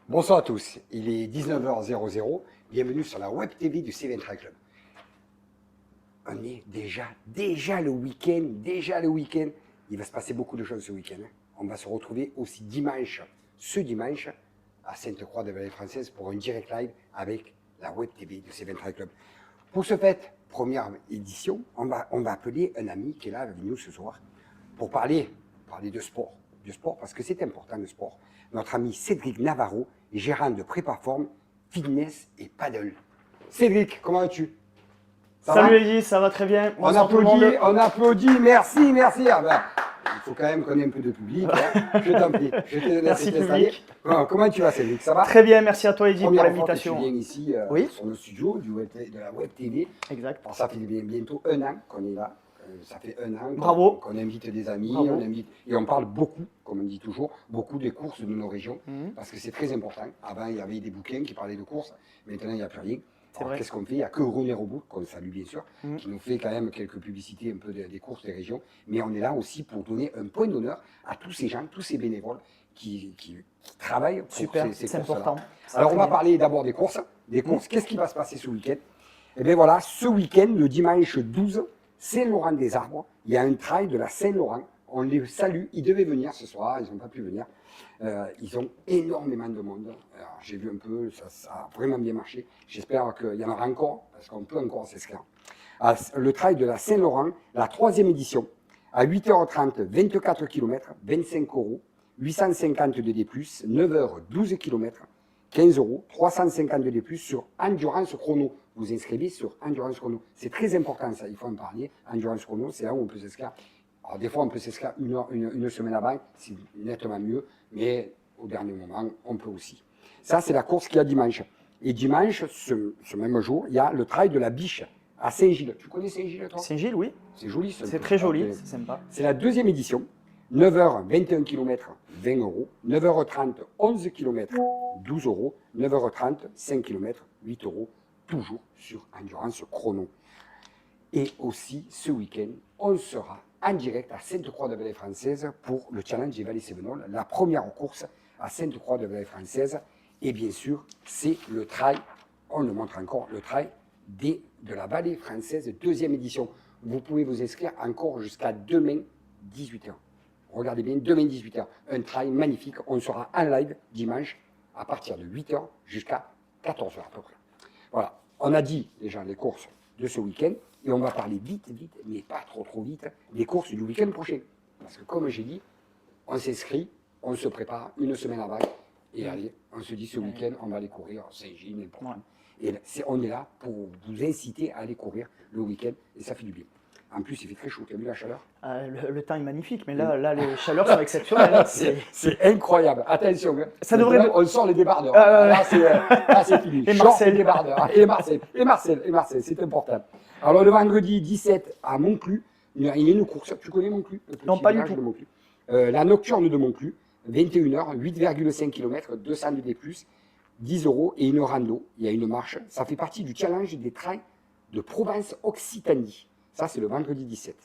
Bonsoir à tous, il est 19h00, bienvenue sur la Web TV du C20 Trail Club. On est déjà le week-end, il va se passer beaucoup de choses ce week-end. On va se retrouver aussi ce dimanche, à Sainte-Croix-de-Vallée-Française pour un direct live avec la Web TV du C20 Trail Club. Pour ce fait, première édition, on va appeler un ami qui est là avec nous ce soir pour parler de sport. Du sport parce que c'est important le sport. Notre ami Cédric Navarro, gérant de Prépaform, Fitness et Paddle. Cédric, comment vas-tu? Salut Eddy, ça va très bien. On applaudit, merci. Ah ben, il faut quand même qu'on ait un peu de public. Hein. Je t'en prie, je te laisse Merci t'installer. public. Bon, comment tu vas Cédric, ça va? Très bien, merci à toi Eddy pour Première l'invitation. fois que tu viens ici Oui. sur le studio de la Web TV. Exact. Alors, ça fait bientôt un an qu'on est là. Ça fait un an Bravo. qu'on invite des amis, Bravo. et on parle beaucoup, comme on dit toujours, beaucoup des courses de nos régions, parce que c'est très important. Avant, il y avait des bouquins qui parlaient de courses, maintenant, il n'y a plus rien. Alors, qu'est-ce qu'on fait? Il n'y a que René Robot, qu'on salue bien sûr, qui nous fait quand même quelques publicités un peu des courses des régions, mais on est là aussi pour donner un point d'honneur à tous ces gens, tous ces bénévoles qui travaillent pour ces courses-là. C'est important. Alors, on va parler d'abord des courses. Qu'est-ce qui va se passer ce week-end? Eh bien voilà, ce week-end, le dimanche 12, Saint-Laurent-des-Arbres, il y a un trail de la Saint-Laurent. On les salue, ils devaient venir ce soir, ils n'ont pas pu venir. Ils ont énormément de monde. J'ai vu un peu, ça a vraiment bien marché. J'espère qu'il y en aura encore, parce qu'on peut encore s'inscrire. Le trail de la Saint-Laurent, la 3e édition, à 8h30, 24 km, 25 €, 850 de D+, 9h, 12 km, 15 €, 350 de D+, sur Endurance Chrono. Vous inscrivez sur Endurance Chrono. C'est très important ça, il faut en parler. Endurance Chrono, c'est là où on peut s'inscrire. Alors des fois, on peut s'inscrire une semaine avant, c'est nettement mieux, mais au dernier moment, on peut aussi. Ça, c'est la course qu'il y a dimanche. Et dimanche, ce même jour, il y a le trail de la Biche à Saint-Gilles. Tu connais Saint-Gilles, toi? Saint-Gilles, oui. C'est joli. C'est très joli, c'est sympa. C'est la 2e édition. 9h, 21 km, 20 €. 9h30, 11 km, 12 €. 9h30, 5 km, 8 €. Toujours sur Endurance Chrono. Et aussi, ce week-end, on sera en direct à Sainte-Croix-de-Vallée-Française pour le Challenge des Vallées-Sévenol, la première course à Sainte-Croix-de-Vallée-Française. Et bien sûr, c'est le trail, on le montre encore, le trail de la Vallée Française, 2e édition. Vous pouvez vous inscrire encore jusqu'à demain, 18h. Regardez bien, demain 18h, un trail magnifique. On sera en live dimanche à partir de 8h jusqu'à 14h à peu près. Voilà, on a dit déjà les courses de ce week-end et on va parler vite, mais pas trop vite, des courses du week-end prochain. Parce que comme j'ai dit, on s'inscrit, on se prépare une semaine avant et allez, on se dit ce week-end, on va aller courir Saint-Gilles et le prochain. Et on est là pour vous inciter à aller courir le week-end et ça fait du bien. En plus, il fait très chaud. Tu as vu la chaleur? Le temps est magnifique, mais là les chaleurs sont exceptionnelles. C'est incroyable. Attention. Ça devrait... On sort les débardeurs. Là, c'est fini. Et Marcel. Les débardeurs. Et Marcel, c'est important. Alors, le vendredi 17 à Montclus, il y a une course. Tu connais Montclus? Non, pas du tout. La nocturne de Montclus, 21h, 8,5 km, 200 de D+, 10 € et une rando. Il y a une marche. Ça fait partie du challenge des trails de Provence-Occitanie. Ça, c'est le vendredi 17.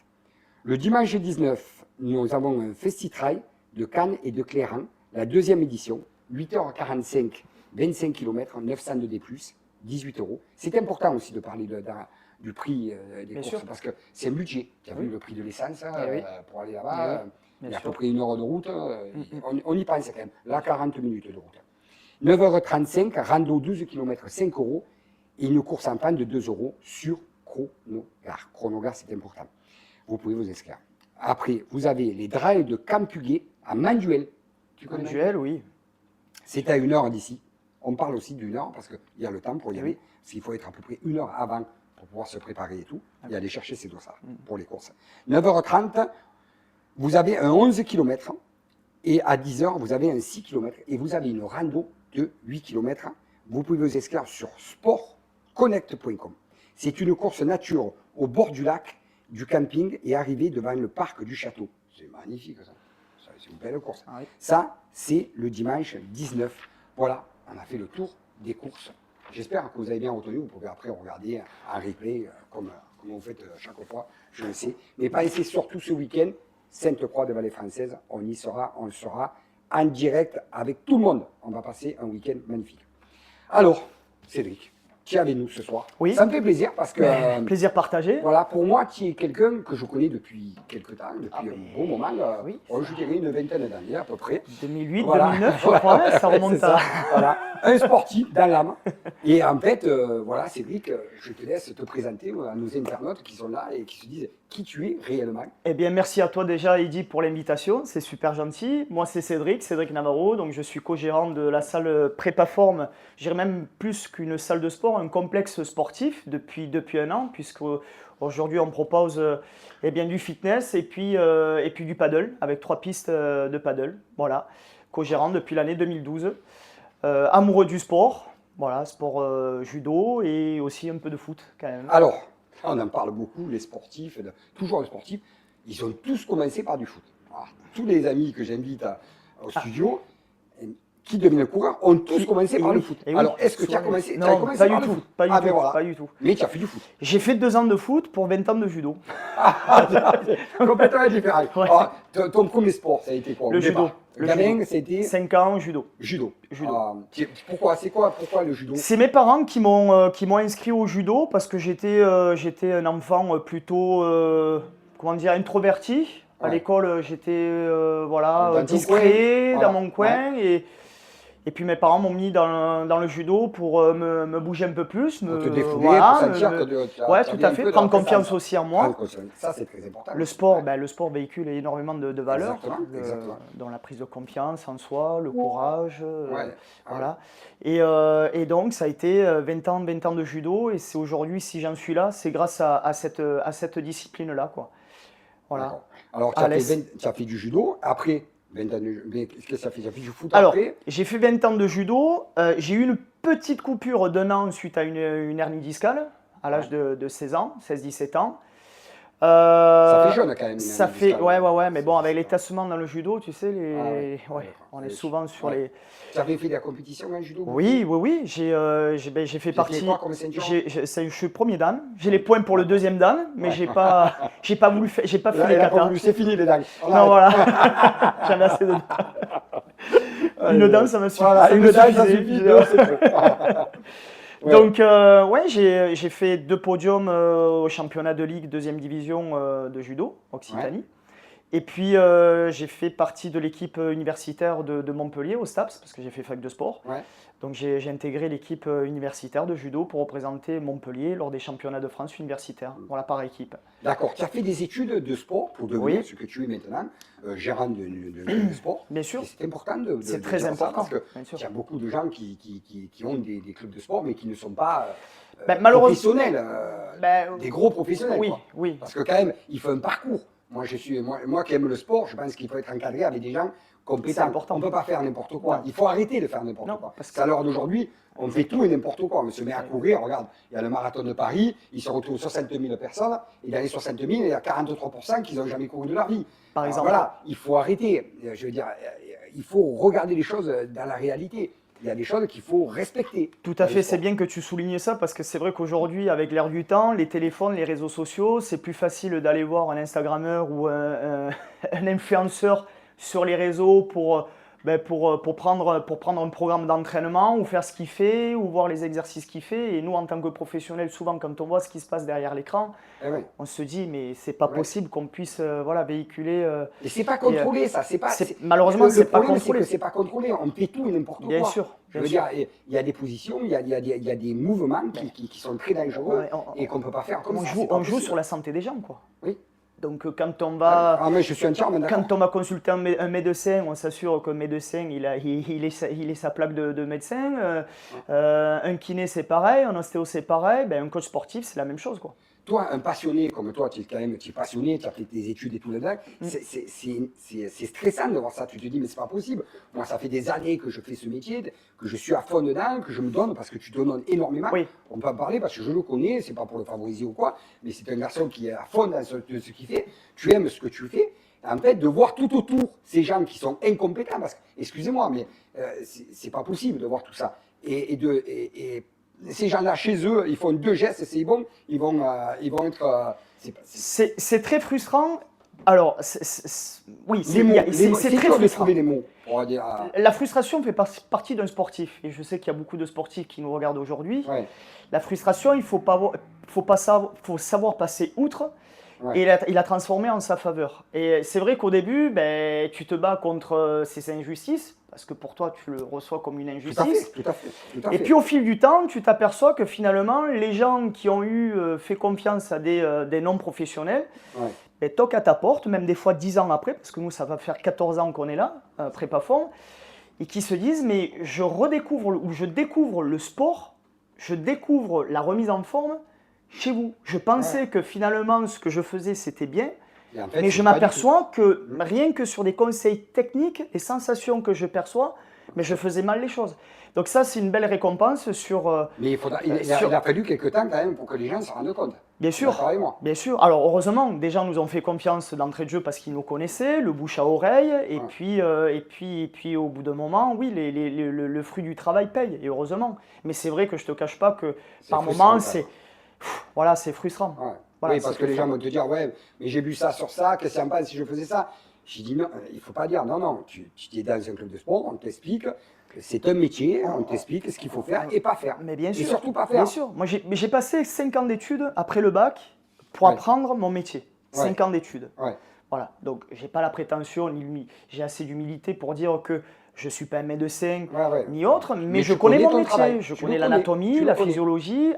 Le dimanche 19, nous avons un festi-trail de Cannes et de Cléran, la 2e édition, 8h45, 25 km, 900 de D+, 18 €. C'est important aussi de parler du prix des courses, sûr. Parce que c'est un budget. Tu as vu le prix de l'essence pour aller là-bas, il y a à peu près 1 heure de route, on y pense quand même. Là, 40 minutes de route. 9h35, rando 12 km, 5 € et une course en panne de 2 € sur Chronogare. Chronogare, c'est important. Vous pouvez vous inscrire. Après, vous avez les drives de Campuguet à Manduel. Tu connais Manduel, oui. C'est à 1 heure d'ici. On parle aussi d'1 heure parce qu'il y a le temps pour y aller. Parce qu'il faut être à peu près 1 heure avant pour pouvoir se préparer et tout. Et aller chercher ses dossards pour les courses. 9h30, vous avez un 11 km. Et à 10h, vous avez un 6 km. Et vous avez une rando de 8 km. Vous pouvez vous inscrire sur sportconnect.com. C'est une course nature au bord du lac, du camping et arriver devant le parc du château. C'est magnifique ça. C'est une belle course. Ça, c'est le dimanche 19. Voilà, on a fait le tour des courses. J'espère que vous avez bien retenu. Vous pouvez après regarder un replay comme vous faites chaque fois, je le sais. Mais pensez surtout ce week-end, Sainte-Croix-de-Vallée-Française, on y sera, on sera en direct avec tout le monde. On va passer un week-end magnifique. Alors, Cédric, tu es avec nous ce soir. Oui. Ça me fait plaisir parce que, Plaisir partagé. voilà, pour moi, tu es quelqu'un que je connais depuis quelques temps, depuis un bon moment. oui, Je dirais une vingtaine d'années à peu près. 2008, Voilà. 2009, je crois, hein, ça remonte C'est ça. à... Voilà, un sportif dans l'âme. Et en fait, voilà, Cédric, je te laisse te présenter à nos internautes qui sont là et qui se disent qui tu es réellement. Eh bien, merci à toi déjà, Eddy, pour l'invitation. C'est super gentil. Moi, c'est Cédric Navarro. Donc, je suis co-gérant de la salle Prépaform. Je dirais même plus qu'une salle de sport, un complexe sportif depuis un an, puisque aujourd'hui, on propose eh bien, du fitness et puis du paddle, avec 3 pistes de paddle. Voilà, co-gérant depuis l'année 2012. Amoureux du sport, voilà, sport judo et aussi un peu de foot quand même. Alors, on en parle beaucoup, les sportifs, toujours les sportifs, ils ont tous commencé par du foot. Alors, tous les amis que j'invite au studio, qui deviennent coureurs, ont tous commencé par le foot. Et oui, alors, est-ce que tu as commencé, tu as Non, commencé pas par du le tout, foot pas du Ah, tout, ben voilà. pas du tout. Mais tu as fait du foot. J'ai fait 2 ans de foot pour 20 ans de judo. Complètement différent. Ouais. Alors, ton premier sport, ça a été quoi Le au judo. départ Le gamin, judo. c'était 5 ans, judo. judo. Judo. Pourquoi le judo? C'est mes parents qui m'ont inscrit au judo parce que j'étais un enfant plutôt, comment dire, introverti. À Ouais. l'école, j'étais Dans ton discret coin. dans Voilà. mon coin et puis mes parents m'ont mis dans le judo pour me bouger un peu plus, Pour te défouler, pour sentir que tu as ouais, tu tout avais à un fait, peu de prendre confiance présence. aussi en moi. Prendre conscience. Ça, c'est très important. Le sport, le sport véhicule énormément de valeurs, Exactement, exactement. dans la prise de confiance en soi, le courage, Ouais. voilà. Et donc ça a été 20 ans de judo et c'est aujourd'hui, si j'en suis là, c'est grâce à cette discipline-là, quoi. Voilà. D'accord. Alors, À tu as fait du judo, après 20 ans de mais qu'est-ce que ça fait? Tu as fait du foot Alors, après? j'ai fait 20 ans de judo, j'ai eu une petite coupure d'1 an suite à une hernie discale à l'âge de 16 ans, 16-17 ans. Ça fait jeune quand même. Ça une fait, discale. ouais, mais bon, avec les tassements dans le judo, tu sais, ouais, ouais, d'accord. on est souvent sur Ouais. les... Tu avais fait de la compétition en judo? Oui, j'ai fait partie... quoi comme ceinture? Je suis premier dan, j'ai les points pour le deuxième dan, mais j'ai pas voulu faire, j'ai pas fait les katas. C'est fini les dagues. Non, voilà, j'en ai assez de une danse, ça me suffit. Voilà, une danse, ça suffisait. suffit. Deux, c'est trop. Ouais. Donc, ouais, j'ai fait 2 podiums au championnat de ligue 2e division de judo, Occitanie. Et puis, j'ai fait partie de l'équipe universitaire de Montpellier, au STAPS, parce que j'ai fait fac de sport. Ouais. Donc, j'ai intégré l'équipe universitaire de judo pour représenter Montpellier lors des championnats de France universitaires, voilà, par équipe. D'accord. Tu as fait des études de sport pour devenir ce que tu es maintenant, gérant de sport. Bien sûr. Et c'est important de C'est de très dire ça important, parce que bien sûr. il y a beaucoup de gens qui ont des clubs de sport mais qui ne sont pas Malheureusement, professionnels, des gros professionnels. oui, quoi. oui. Parce que quand même, il faut un parcours. Moi qui aime le sport, je pense qu'il faut être encadré avec des gens compétents. C'est important. On ne peut pas faire n'importe quoi. Non. Il faut arrêter de faire n'importe Non, quoi. parce Parce qu'à l'heure d'aujourd'hui, on fait tout et n'importe quoi. On se met à courir, regarde, il y a le marathon de Paris, il se retrouve 60 000 personnes, et dans les 60 000, il y a 43% qui n'ont jamais couru de leur vie. Par Alors exemple. voilà, il faut arrêter. Je veux dire, il faut regarder les choses dans la réalité. Il y a des choses qu'il faut respecter. Tout dans à le fait, sport. c'est bien que tu soulignes ça parce que c'est vrai qu'aujourd'hui, avec l'air du temps, les téléphones, les réseaux sociaux, c'est plus facile d'aller voir un Instagrammeur ou un influenceur sur les réseaux pour prendre un programme d'entraînement ou faire ce qu'il fait ou voir les exercices qu'il fait. Et nous, en tant que professionnels, souvent, quand on voit ce qui se passe derrière l'écran, Eh oui. on se dit, mais c'est pas possible qu'on puisse véhiculer. Et c'est pas contrôlé, ça. C'est pas. Malheureusement, le c'est pas problème, contrôlé. C'est que c'est pas contrôlé. On fait tout et n'importe quoi. Bien sûr. Je veux dire, il y a des positions, il y a des mouvements qui sont très dangereux Ouais, et qu'on peut pas faire comme on ça. joue, c'est pas on joue possible. sur la santé des gens, quoi. Oui. Donc quand on va, Ah mais je suis entièrement d'accord. quand on va consulter un médecin, on s'assure que le médecin il est sa plaque de médecin. Un kiné c'est pareil, un ostéo c'est pareil, ben, un coach sportif c'est la même chose, quoi. Toi, un passionné comme toi, tu es passionné, tu as fait tes études et tout là-dedans, c'est stressant de voir ça. Tu te dis, mais c'est pas possible. Moi, ça fait des années que je fais ce métier, que je suis à fond dedans, que je me donne, parce que tu te donnes énormément. Oui. On peut en parler parce que je le connais, c'est pas pour le favoriser ou quoi, mais c'est un garçon qui est à fond dans ce qu'il fait. Tu aimes ce que tu fais. En fait, de voir tout autour ces gens qui sont incompétents, parce que, excusez-moi, mais c'est pas possible de voir tout ça. Et ces gens-là, chez eux, ils font 2 gestes, c'est bon, ils vont être... C'est très frustrant Alors, oui, Les mots, c'est c'est très dur de frustrant. trouver les mots pour dire, La frustration fait partie d'un sportif. Et je sais qu'il y a beaucoup de sportifs qui nous regardent aujourd'hui. ouais, La frustration, il faut faut savoir passer outre ouais. et la transformer en sa faveur. Et c'est vrai qu'au début, ben, tu te bats contre ces injustices, parce que pour toi, tu le reçois comme une Tout à fait, injustice. tout à fait, tout à Et fait. puis au fil du temps, tu t'aperçois que finalement, les gens qui ont fait confiance à des non-professionnels, Ouais, ben, toquent à ta porte, même des fois 10 ans après, parce que nous, ça va faire 14 ans qu'on est là, prépa forme, et qui se disent, mais je redécouvre ou je découvre le sport, je découvre la remise en forme chez vous. Je ouais. pensais que finalement, ce que je faisais, c'était bien, Et en fait, mais je c'est pas du tout. m'aperçois que rien que sur des conseils techniques, les sensations que je perçois, mais je faisais mal les choses. Donc ça, c'est une belle récompense Mais il sur, a fallu quelques temps quand même pour que les gens se rendent compte. bien Tu es d'accord sûr, avec moi? bien sûr. Alors heureusement, des gens nous ont fait confiance d'entrée de jeu parce qu'ils nous connaissaient, le bouche à oreille, Ouais. et puis au bout d'un moment, oui, le fruit du travail paye, et heureusement. Mais c'est vrai que je te cache pas que C'est par frustrant moments, quand même. voilà, c'est frustrant. Ouais. Voilà, Oui, c'est parce que les frustrant. gens vont te dire, ouais, mais j'ai vu ça sur ça, qu'est-ce que ça me passe si je faisais ça? J'ai dit non, il ne faut pas dire non, non, tu es dans un club de sport, on t'explique que c'est un métier, on t'explique ce qu'il faut faire et pas faire. Mais Et surtout pas bien faire. sûr. Moi, j'ai passé 5 ans d'études après le bac pour Ouais, apprendre mon métier. ouais, 5 ans d'études. ouais. Voilà, donc j'ai pas la prétention, j'ai assez d'humilité pour dire que je ne suis pas un médecin Ouais, ouais. ni autre, mais Mais je tu connais connais mon ton métier, travail, je tu le connais connais, l'anatomie, tu le la connais. physiologie Ouais,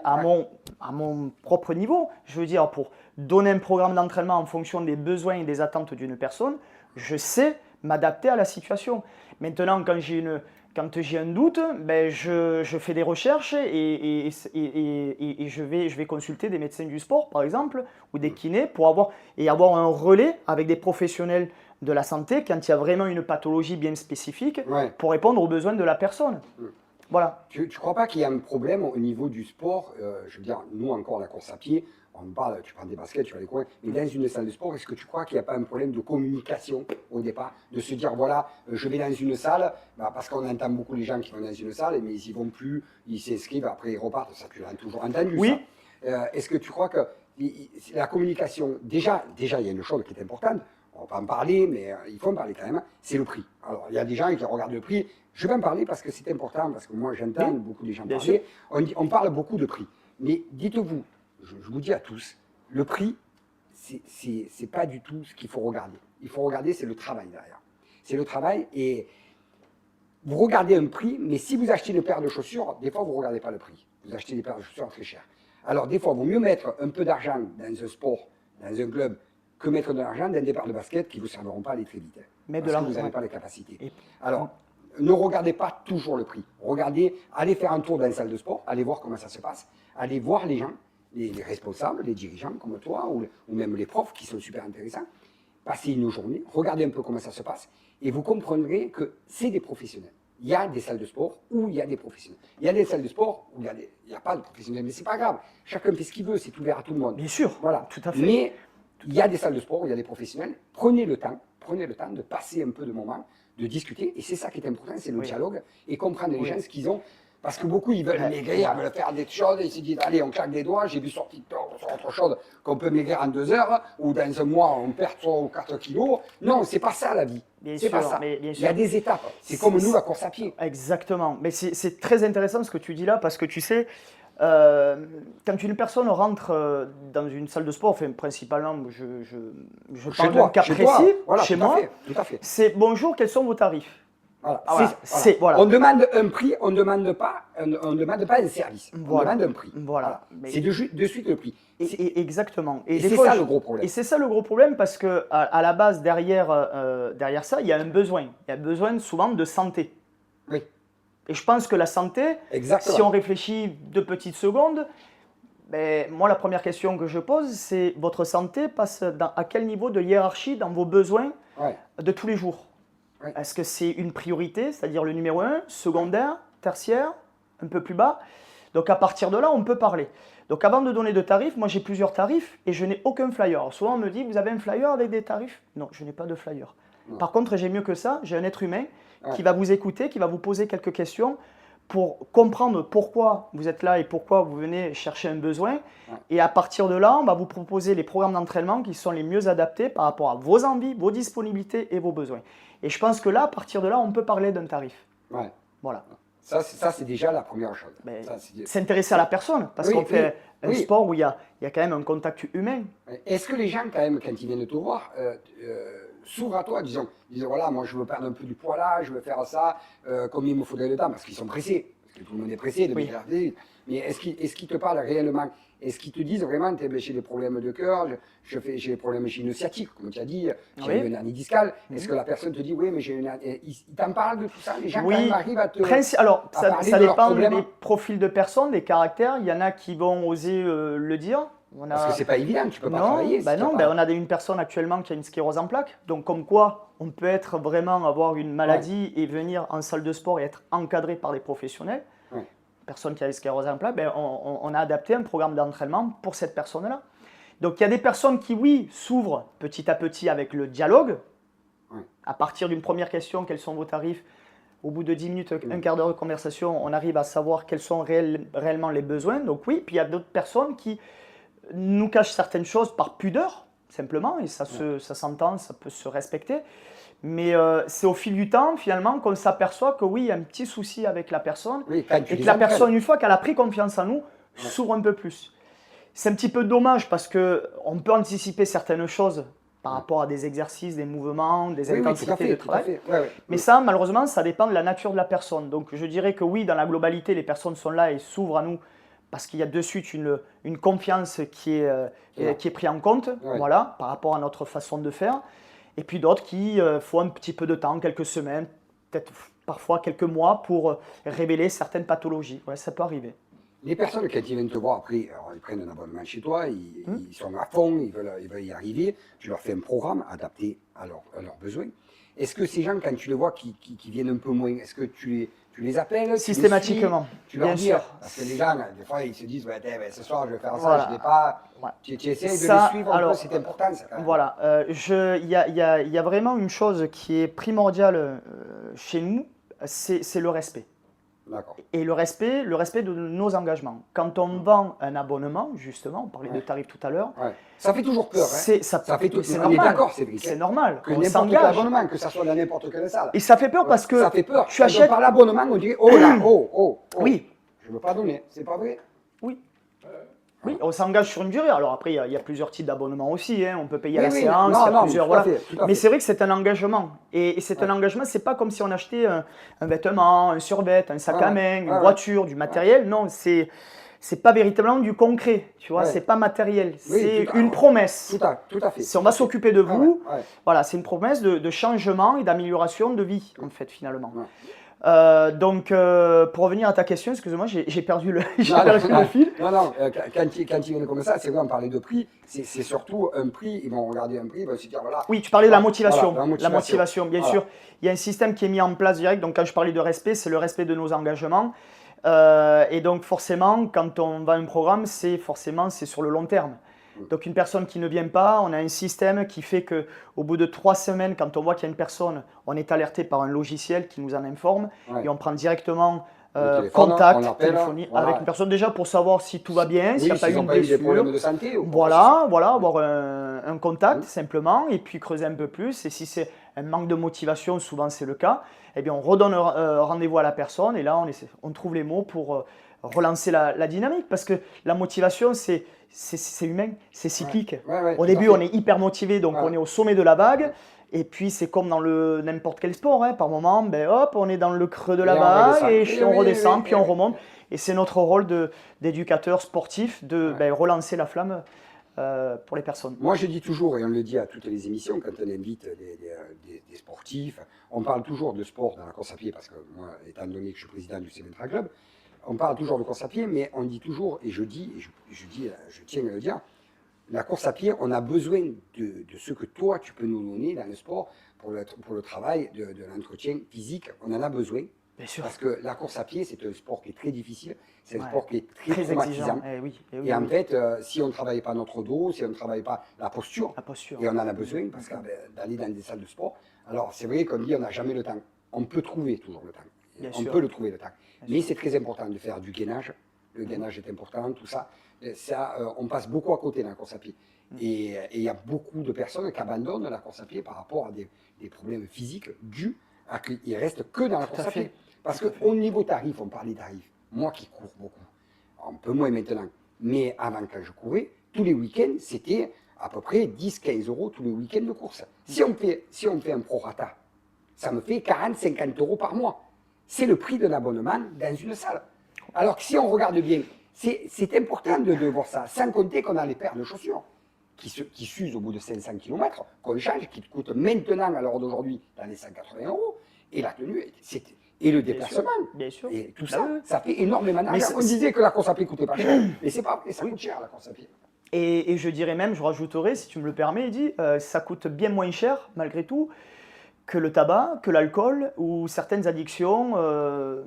à mon propre niveau. Je veux dire, pour donner un programme d'entraînement en fonction des besoins et des attentes d'une personne, je sais m'adapter à la situation. Maintenant, quand j'ai un doute, ben je fais des recherches et je vais consulter des médecins du sport, par exemple, ou des kinés pour avoir un relais avec des professionnels de la santé quand il y a vraiment une pathologie bien spécifique ouais. pour répondre aux besoins de la personne. Voilà. Tu ne crois pas qu'il y a un problème au niveau du sport? Je veux dire, nous encore, la course à pied, on parle, tu prends des baskets, tu vas les courir, mais dans une salle de sport, est-ce que tu crois qu'il n'y a pas un problème de communication au départ? De se dire, voilà, je vais dans une salle, bah, parce qu'on entend beaucoup les gens qui vont dans une salle, mais ils n'y vont plus, ils s'inscrivent, après ils repartent, ça tu l'as toujours entendu ça. Oui, Est-ce que tu crois que la communication, déjà, il y a une chose qui est importante, on va pas en parler, mais il faut en parler quand même, c'est le prix. Alors, il y a des gens qui regardent le prix. Je vais en parler parce que c'est important, parce que moi j'entends oui, beaucoup de gens bien sûr. parler. On parle beaucoup de prix. Mais dites-vous, je vous dis à tous, le prix, c'est pas du tout ce qu'il faut regarder. Il faut regarder, c'est le travail derrière. C'est le travail et vous regardez un prix, mais si vous achetez une paire de chaussures, des fois vous ne regardez pas le prix. Vous achetez des paires de chaussures très chères. Alors des fois, il vaut mieux mettre un peu d'argent dans un sport, dans un club, que mettre de l'argent dans des paires de baskets qui ne vous serviront pas à aller très vite. Mais de Parce que la, vous n'avez ouais. pas les capacités. Et- Alors, ne regardez pas toujours le prix. Regardez, allez faire un tour dans une salle de sport, allez voir comment ça se passe, allez voir les gens, les responsables, les dirigeants comme toi, ou même les profs qui sont super intéressants. Passez une journée, regardez un peu comment ça se passe, et vous comprendrez que c'est des professionnels. Il y a des salles de sport où il y a des professionnels. Il y a des salles de sport où il n'y a pas de professionnels, mais c'est pas grave. Chacun fait ce qu'il veut, c'est ouvert à tout le monde. Bien sûr, Voilà. tout à fait. Mais il y a des salles de sport où il y a des professionnels. Prenez le temps de passer un peu de moments, de discuter, et c'est ça qui est important, c'est le Oui. dialogue, et comprendre les Oui. gens ce qu'ils ont. Parce que beaucoup, ils veulent maigrir, ils veulent faire des choses, et ils se disent, allez, on claque des doigts, j'ai vu sur TikTok, sur autre chose, qu'on peut maigrir en 2 heures, ou dans un mois, on perd 3 ou 4 kilos. Non, c'est pas ça la vie. Bien C'est pas sûr, ça. mais bien Il y a sûr. des étapes. C'est comme nous, la course à pied. Exactement. Mais c'est très intéressant ce que tu dis là parce que tu sais, quand une personne rentre dans une salle de sport, enfin principalement, je Chez parle d'un toi, cas chez précis, toi, voilà, chez tout à moi, fait, tout à fait. c'est bonjour, quels sont vos tarifs? Voilà. Ah, voilà, Voilà. voilà. On demande un prix, on ne demande pas un service. On Voilà. demande un prix. Voilà. Mais- C'est de suite le prix. exactement. Et des c'est fois, ça le gros problème. Et c'est ça le gros problème parce que à la base, derrière ça, il y a un besoin. Il y a besoin souvent de santé. Oui, Et je pense que la santé, exactement. si on réfléchit 2 petites secondes, ben, moi, la première question que je pose, c'est votre santé passe à quel niveau de hiérarchie dans vos besoins Ouais. de tous les jours? Ouais. Est-ce que c'est une priorité, c'est-à-dire le numéro 1, secondaire, tertiaire, un peu plus bas? Donc à partir de là, on peut parler. Donc avant de donner de tarifs, moi j'ai plusieurs tarifs et je n'ai aucun flyer. Alors, souvent on me dit, vous avez un flyer avec des tarifs? Non, je n'ai pas de flyer. Non. Par contre, j'ai mieux que ça, j'ai un être humain Ouais. qui va vous écouter, qui va vous poser quelques questions pour comprendre pourquoi vous êtes là et pourquoi vous venez chercher un besoin. Ouais. Et à partir de là, on va vous proposer les programmes d'entraînement qui sont les mieux adaptés par rapport à vos envies, vos disponibilités et vos besoins. Et je pense que là, à partir de là, on peut parler d'un tarif. Ouais. Voilà. Ça, c'est déjà la première chose. Mais Ça, s'intéresser à la personne, parce Oui, qu'on fait un oui. sport où il y a quand même un contact humain. Est-ce que les gens, quand même, quand ils viennent te voir, s'ouvrent à toi, disons, voilà, moi je veux perdre un peu du poids là, je veux faire ça, comme il me faudrait le temps, parce qu'ils sont pressés, parce que tout le monde est pressé de Oui. faire des- Mais est-ce qu'ils te parlent réellement? Est-ce qu'ils te disent vraiment, j'ai des problèmes de cœur, j'ai des problèmes chez une sciatique, comme tu as dit, j'ai Oui. une hernie discale. Est-ce que la personne te dit, oui, mais j'ai une hernie. Ils t'en parlent de tout ça? Les gens, quand même, Oui, arrivent à te. alors à ça, parler ça de leurs dépend problèmes? des profils de personnes, des caractères. Il y en a qui vont oser le dire. Parce que c'est pas évident, tu peux pas Non, travailler. bah si tu as non, pas- on a une personne actuellement qui a une sclérose en plaques. Donc comme quoi, on peut être vraiment avoir une maladie et venir en salle de sport et être encadré par des professionnels. Ouais. Personne qui a une sclérose en plaques, on a adapté un programme d'entraînement pour cette personne-là. Donc il y a des personnes qui, oui, s'ouvrent petit à petit avec le dialogue. Ouais. À partir d'une première question, quels sont vos tarifs? Au bout de 10 minutes, un quart d'heure de conversation, on arrive à savoir quels sont réellement les besoins. Donc oui, puis il y a d'autres personnes qui nous cachent certaines choses par pudeur, simplement, et ça s'entend, ça peut se respecter. Mais c'est au fil du temps, finalement, qu'on s'aperçoit que oui, il y a un petit souci avec la personne, Oui, quand tu et les que la entraînes. personne, une fois qu'elle a pris confiance en nous, s'ouvre un peu plus. C'est un petit peu dommage parce qu'on peut anticiper certaines choses par rapport à des exercices, des mouvements, des Oui, tout à intensités fait, de tout à travail. fait. Ouais, ouais. Mais ça, malheureusement, ça dépend de la nature de la personne. Donc je dirais que oui, dans la globalité, les personnes sont là et s'ouvrent à nous parce qu'il y a de suite une confiance qui est prise en compte, Ouais. voilà, par rapport à notre façon de faire. Et puis d'autres qui font un petit peu de temps, quelques semaines, peut-être parfois quelques mois pour révéler certaines pathologies. Ouais, ça peut arriver. Les personnes, quand ils viennent te voir, après, alors, ils prennent un abonnement chez toi, ils sont à fond, ils veulent y arriver. Tu leur fais un programme adapté à leurs besoins. Est-ce que ces gens, quand tu les vois qui viennent un peu moins, est-ce que tu les appelles tu les Systématiquement, suis, tu leur bien dis, sûr. parce que les gens, des fois, ils se disent, ouais, ce soir, je vais faire ça, Voilà. je ne l'ai pas. Ouais. Tu essaies de Ça, les suivre un peu, c'est important, ça, quand même. Voilà, il y a vraiment une chose qui est primordiale chez nous, c'est le respect. D'accord. Et le respect de nos engagements. Quand on vend un abonnement, justement, on parlait de tarifs tout à l'heure, Ouais. Ça fait toujours peur. ça fait tout. c'est On est normal. d'accord, Cédric. C'est normal. Que On n'importe quel s'engage. abonnement, que ça soit dans n'importe quelle salle. Et ça fait peur parce que ça fait peur. tu achètes. Par l'abonnement, on dirait, oh là, oh. Oui. Je ne veux pas donner, c'est pas vrai. Oui. Oui, on s'engage sur une durée. Alors après, il y a plusieurs types d'abonnements aussi. Hein. On peut payer à la Oui, séance, il y a plusieurs. tout à Voilà. fait, tout à Mais fait. c'est vrai que c'est un engagement. Et c'est un engagement, c'est pas comme si on achetait un vêtement, un survêt, un sac à main, une voiture, du matériel. Non, c'est pas véritablement du concret. Tu vois, c'est pas matériel. C'est une promesse. Tout à fait. Si on va s'occuper de vous, ouais. voilà, c'est une promesse de changement et d'amélioration de vie, en fait, finalement. Ouais. Donc, pour revenir à ta question, excuse-moi, j'ai perdu le fil. Non, quand ils viennent comme ça, c'est vrai, on parlait de prix, c'est surtout un prix, ils vont regarder un prix, ils vont se dire, voilà. Oui, tu parlais de la motivation. Voilà, La motivation, bien sûr. Il y a un système qui est mis en place direct, donc quand je parlais de respect, c'est le respect de nos engagements. Et donc, forcément, quand on va à un programme, c'est sur le long terme. Donc une personne qui ne vient pas, on a un système qui fait qu'au bout de 3 semaines, quand on voit qu'il y a une personne, on est alerté par un logiciel qui nous en informe et on prend directement contact téléphonique avec une personne déjà pour savoir si tout va bien, s'il n'y a pas eu une blessure. Des problèmes de santé, voilà, avoir un contact simplement et puis creuser un peu plus. Et si c'est un manque de motivation, souvent c'est le cas, eh bien on redonne rendez-vous à la personne et là on trouve les mots pour relancer la dynamique parce que la motivation c'est humain, c'est cyclique. Au début, on est hyper motivé, donc on est au sommet de la vague. Et puis, c'est comme dans n'importe quel sport. Hein. Par moment, hop, on est dans le creux de la vague et on redescend, puis on remonte. Et c'est notre rôle d'éducateur sportif de relancer la flamme pour les personnes. Moi, je dis toujours, et on le dit à toutes les émissions, quand on invite des sportifs, on parle toujours de sport dans la course à pied, parce que moi, étant donné que je suis président du Céventra Club, on parle toujours de course à pied, mais on dit toujours, et je tiens à le dire, la course à pied, on a besoin de ce que toi, tu peux nous donner dans le sport pour le travail de l'entretien physique. On en a besoin. Bien sûr. Parce que la course à pied, c'est un sport qui est très difficile, c'est un sport qui est très traumatisant. Et en fait, si on ne travaille pas notre dos, si on ne travaille pas la posture, et on en a besoin, parce que d'aller dans des salles de sport, alors c'est vrai qu'on dit on n'a jamais le temps. On peut trouver toujours le temps. Bien on sûr. peut le trouver le temps. Bien Mais sûr. c'est très important de faire du gainage. Le gainage est important, tout ça. Ça, on passe beaucoup à côté dans la course à pied. Et il y a beaucoup de personnes qui abandonnent la course à pied par rapport à des problèmes physiques dus à qu'ils restent que dans la Tout course à à pied. fait. Parce Tout à fait. qu'au niveau tarif, on parlait tarifs. Moi qui cours beaucoup, un peu moins maintenant, mais avant quand je courais, tous les week-ends, c'était à peu près 10-15 euros tous les week-ends de course. Si on fait un prorata, ça me fait 40-50 euros par mois. C'est le prix d'un abonnement dans une salle. Alors que si on regarde bien, c'est important de voir ça, sans compter qu'on a les paires de chaussures qui s'usent au bout de 500 km, qu'on change, qui te coûtent maintenant, à l'heure d'aujourd'hui, dans les 180 euros, et la tenue, et le Bien sûr. déplacement, Bien sûr. et tout Bah ça, oui, oui. ça fait énormément Mais d'argent. On disait que la course à pied coûtait pas cher, mais c'est pas vrai, ça Oui. coûte cher la course à pied. Et je dirais même, je rajouterais, si tu me le permets, Eddy, ça coûte bien moins cher, malgré tout, que le tabac, que l'alcool ou certaines addictions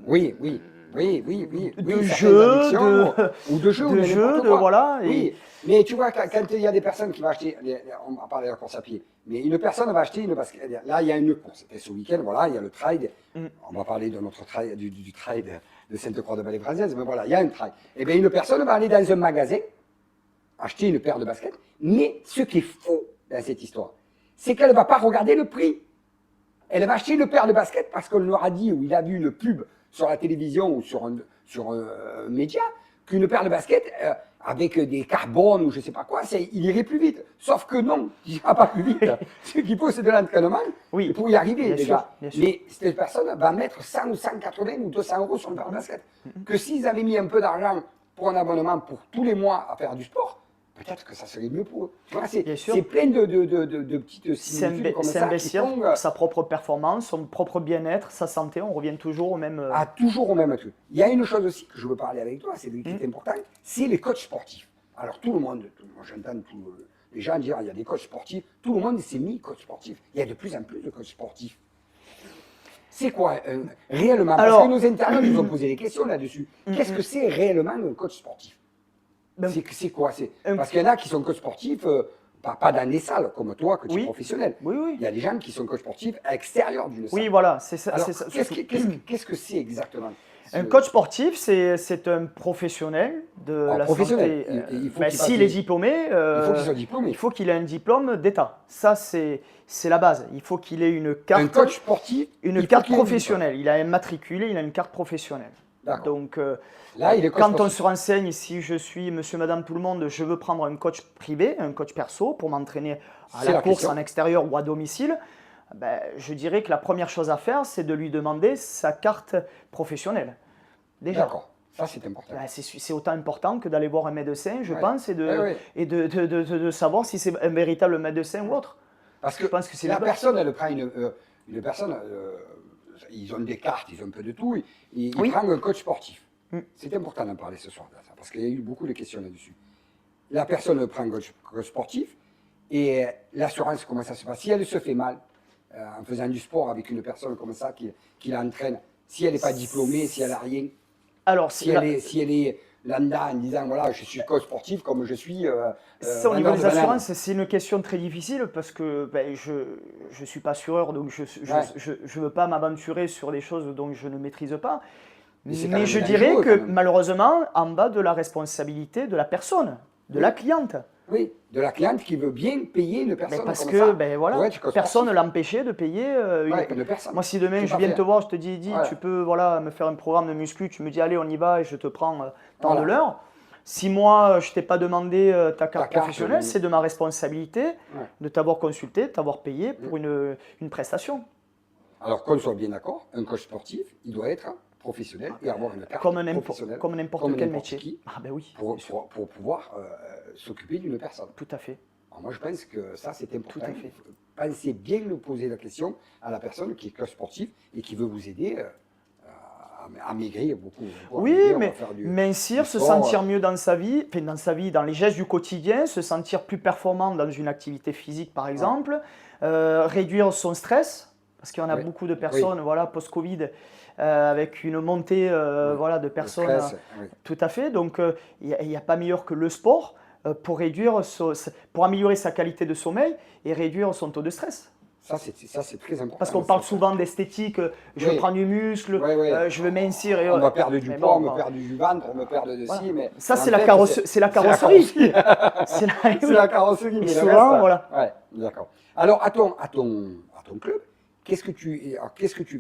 Oui, oui, oui, oui, oui, de oui, certaines jeux, addictions, ou de jeux, ou de de jeux, n'importe de quoi. voilà. Et Oui, mais tu vois, quand il y a des personnes qui vont acheter, on va parler de la course à pied, mais une personne va acheter une basket. Là, il y a une course. C'était ce week-end, voilà, il y a le trail. Mm. On va parler de notre trail, du trail de Sainte-Croix-de-Vallée-Française, mais voilà, il y a un trail. Eh bien, une personne va aller dans un magasin, acheter une paire de baskets, mais ce qui est fou dans cette histoire, c'est qu'elle ne va pas regarder le prix. Elle va acheter une paire de baskets parce qu'on leur a dit, ou il a vu une pub sur la télévision ou sur un média, qu'une paire de baskets avec des carbones ou je ne sais pas quoi, il irait plus vite. Sauf que non, il n'ira pas plus vite. Ce qu'il faut, c'est de l'entraînement Oui, pour y arriver bien déjà. sûr, bien sûr. Mais cette personne va mettre 100 ou 180 ou 200 euros sur une paire de baskets. Que s'ils avaient mis un peu d'argent pour un abonnement pour tous les mois à faire du sport, peut-être que ça serait mieux pour eux. Tu vois, Bien sûr. c'est plein de petites similitudes comme ça qui S'investir font pour sa propre performance, son propre bien-être, sa santé, on revient toujours au même. à toujours au même truc. Il y a une chose aussi que je veux parler avec toi, c'est qui est important, c'est les coachs sportifs. Alors tout le monde, moi j'entends les gens dire il y a des coachs sportifs, tout le monde s'est mis coach sportif. Il y a de plus en plus de coachs sportifs. C'est quoi réellement? Parce Alors- que nos internautes nous ont posé des questions là-dessus. Qu'est-ce que c'est réellement un coach sportif? Ben, C'est quoi? un- Parce qu'il y en a qui sont coachs sportifs, pas dans des salles comme toi, que tu es Oui. professionnel. Oui, oui. Il y a des gens qui sont coachs sportifs à l'extérieur d'une salle. Oui, voilà, c'est ça. Alors, c'est ça. qu'est-ce que c'est exactement? Un coach sportif, c'est un professionnel de la professionnel. santé. Il faut Ben, qu'il fasse s'il est diplômé, il faut qu'il soit diplômé. il faut qu'il ait un diplôme d'État. Ça, c'est la base. Il faut qu'il ait une carte, Un coach sportif, il une faut carte qu'il ait un professionnelle. Il a un matriculé, il a une carte professionnelle. D'accord. Donc, Là, il est coach quand on sportif. se renseigne, si je suis monsieur, madame, tout le monde, je veux prendre un coach privé, un coach perso pour m'entraîner à C'est la la course question. en extérieur ou à domicile, ben, je dirais que la première chose à faire, c'est de lui demander sa carte professionnelle. Déjà. D'accord. Ça, c'est important. Ben, c'est autant important que d'aller voir un médecin, je Ouais. pense, et Ouais. de savoir si c'est un véritable médecin ou autre. Parce que Je pense que c'est la la base. personne, elle prend une personne, ils ont des cartes, ils ont un peu de tout, il Oui. prend un coach sportif. Mm. C'est important d'en parler ce soir, de ça, parce qu'il y a eu beaucoup de questions là-dessus. La personne prend un coach sportif, et l'assurance, comment ça se passe? Si elle se fait mal, en faisant du sport avec une personne comme ça, qui l'entraîne, si elle n'est pas diplômée, si elle n'a rien, Alors, si elle est lambda en disant, voilà, je suis coach sportif comme je suis ça, au niveau vendeur des de bananes. assurances, c'est une question très difficile parce que ben, je ne suis pas assureur, donc je ne veux pas m'aventurer sur des choses dont je ne maîtrise pas. Mais c'est quand Mais même je dangereux, dirais quand que même. malheureusement, en bas de la responsabilité de la personne, de la cliente. Oui, de la cliente qui veut bien payer une Ben, personne parce comme que ça. ben, pour voilà, être coach personne ne sportif. l'a empêché de payer Ouais, une personne. Moi, si demain C'est je pas viens faire. te voir, je te dis, Eddy, Voilà. tu peux voilà, me faire un programme de muscu, tu me dis, allez, on y va et je te prends tant Voilà. de l'heure. Si moi, je t'ai pas demandé ta carte carte, professionnelle, oui. c'est de ma responsabilité Ouais. de t'avoir consulté, de t'avoir payé pour une prestation. Alors qu'on soit bien d'accord, un coach sportif, il doit être professionnel et avoir une carte Comme professionnelle. n'importe quel n'importe métier. qui, Ah ben oui, pour, bien sûr. pour pouvoir s'occuper d'une personne. Tout à fait. Alors moi, je pense que ça, c'est important. Tout à fait. Pensez bien de poser la question à la personne qui est coach sportif et qui veut vous aider à maigrir beaucoup. Oui, à maigrir, mais à faire mincir, du se sport. sentir mieux dans sa vie, enfin, dans les gestes du quotidien, se sentir plus performant dans une activité physique par exemple, réduire son stress, parce qu'il y en a Oui. beaucoup de personnes voilà, post-Covid avec une montée voilà, de Le personnes. stress, oui. Tout à fait, donc il n'y a pas meilleur que le sport pour améliorer sa qualité de sommeil et réduire son taux de stress. Ça, c'est très important. Parce qu'on parle souvent d'esthétique, je veux prendre du muscle, je veux mincir. On va perdre du poids, on va perdre du ventre, on va perdre de ci, mais... Ça, c'est la carrosserie. C'est la carrosserie. Et souvent, voilà. Ouais, d'accord. Alors, à ton club, qu'est-ce que tu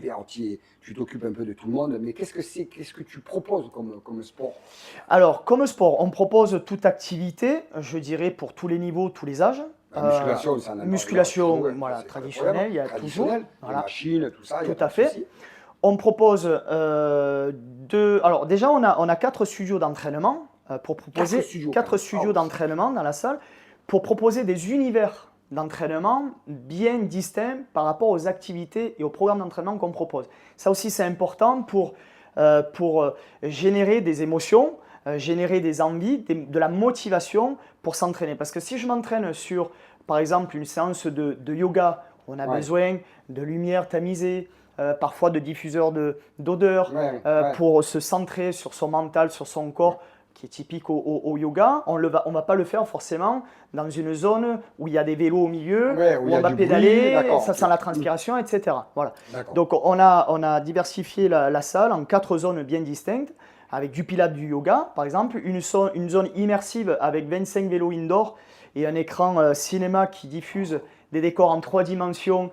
fais? Alors, tu t'occupes un peu de tout le monde, mais qu'est-ce que tu proposes comme sport? Alors, comme sport, on propose toute activité, je dirais pour tous les niveaux, tous les âges. Musculation, ça musculation, voilà, traditionnelle, il y a toujours. Voilà. Machines, tout ça. Tout à fait. On propose alors déjà, on a 4 studios d'entraînement pour proposer 4 studios d'entraînement dans la salle pour proposer des univers d'entraînement bien distincts par rapport aux activités et aux programmes d'entraînement qu'on propose. Ça aussi, c'est important pour générer des émotions, générer des envies, de la motivation pour s'entraîner. Parce que si je m'entraîne sur, par exemple, une séance de yoga, on a besoin de lumière tamisée, parfois de diffuseurs d'odeurs pour se centrer sur son mental, sur son corps, qui est typique au yoga. On ne va pas le faire forcément dans une zone où il y a des vélos au milieu, où on va pédaler, ça sent la transpiration, etc. Voilà. Donc on a diversifié la salle en 4 zones bien distinctes, avec du pilates, du yoga, par exemple, une zone immersive avec 25 vélos indoor et un écran cinéma qui diffuse des décors en 3 dimensions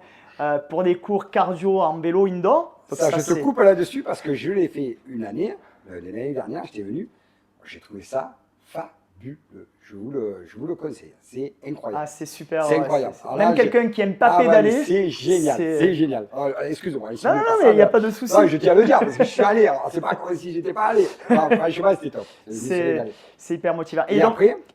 pour des cours cardio en vélo indoor. Donc je te coupe là-dessus parce que je l'ai fait une année, l'année dernière, j'étais venu, j'ai trouvé ça fabuleux. Je vous le conseille, c'est incroyable. Ah, c'est super. C'est incroyable. Même quelqu'un qui n'aime pas pédaler. C'est génial, c'est génial. Excuse-moi. Non, mais il n'y a pas de souci. Je tiens à le dire parce que je suis allé. Alors, c'est pas comme si j'étais pas allé. Franchement, c'était top. C'est hyper motivant.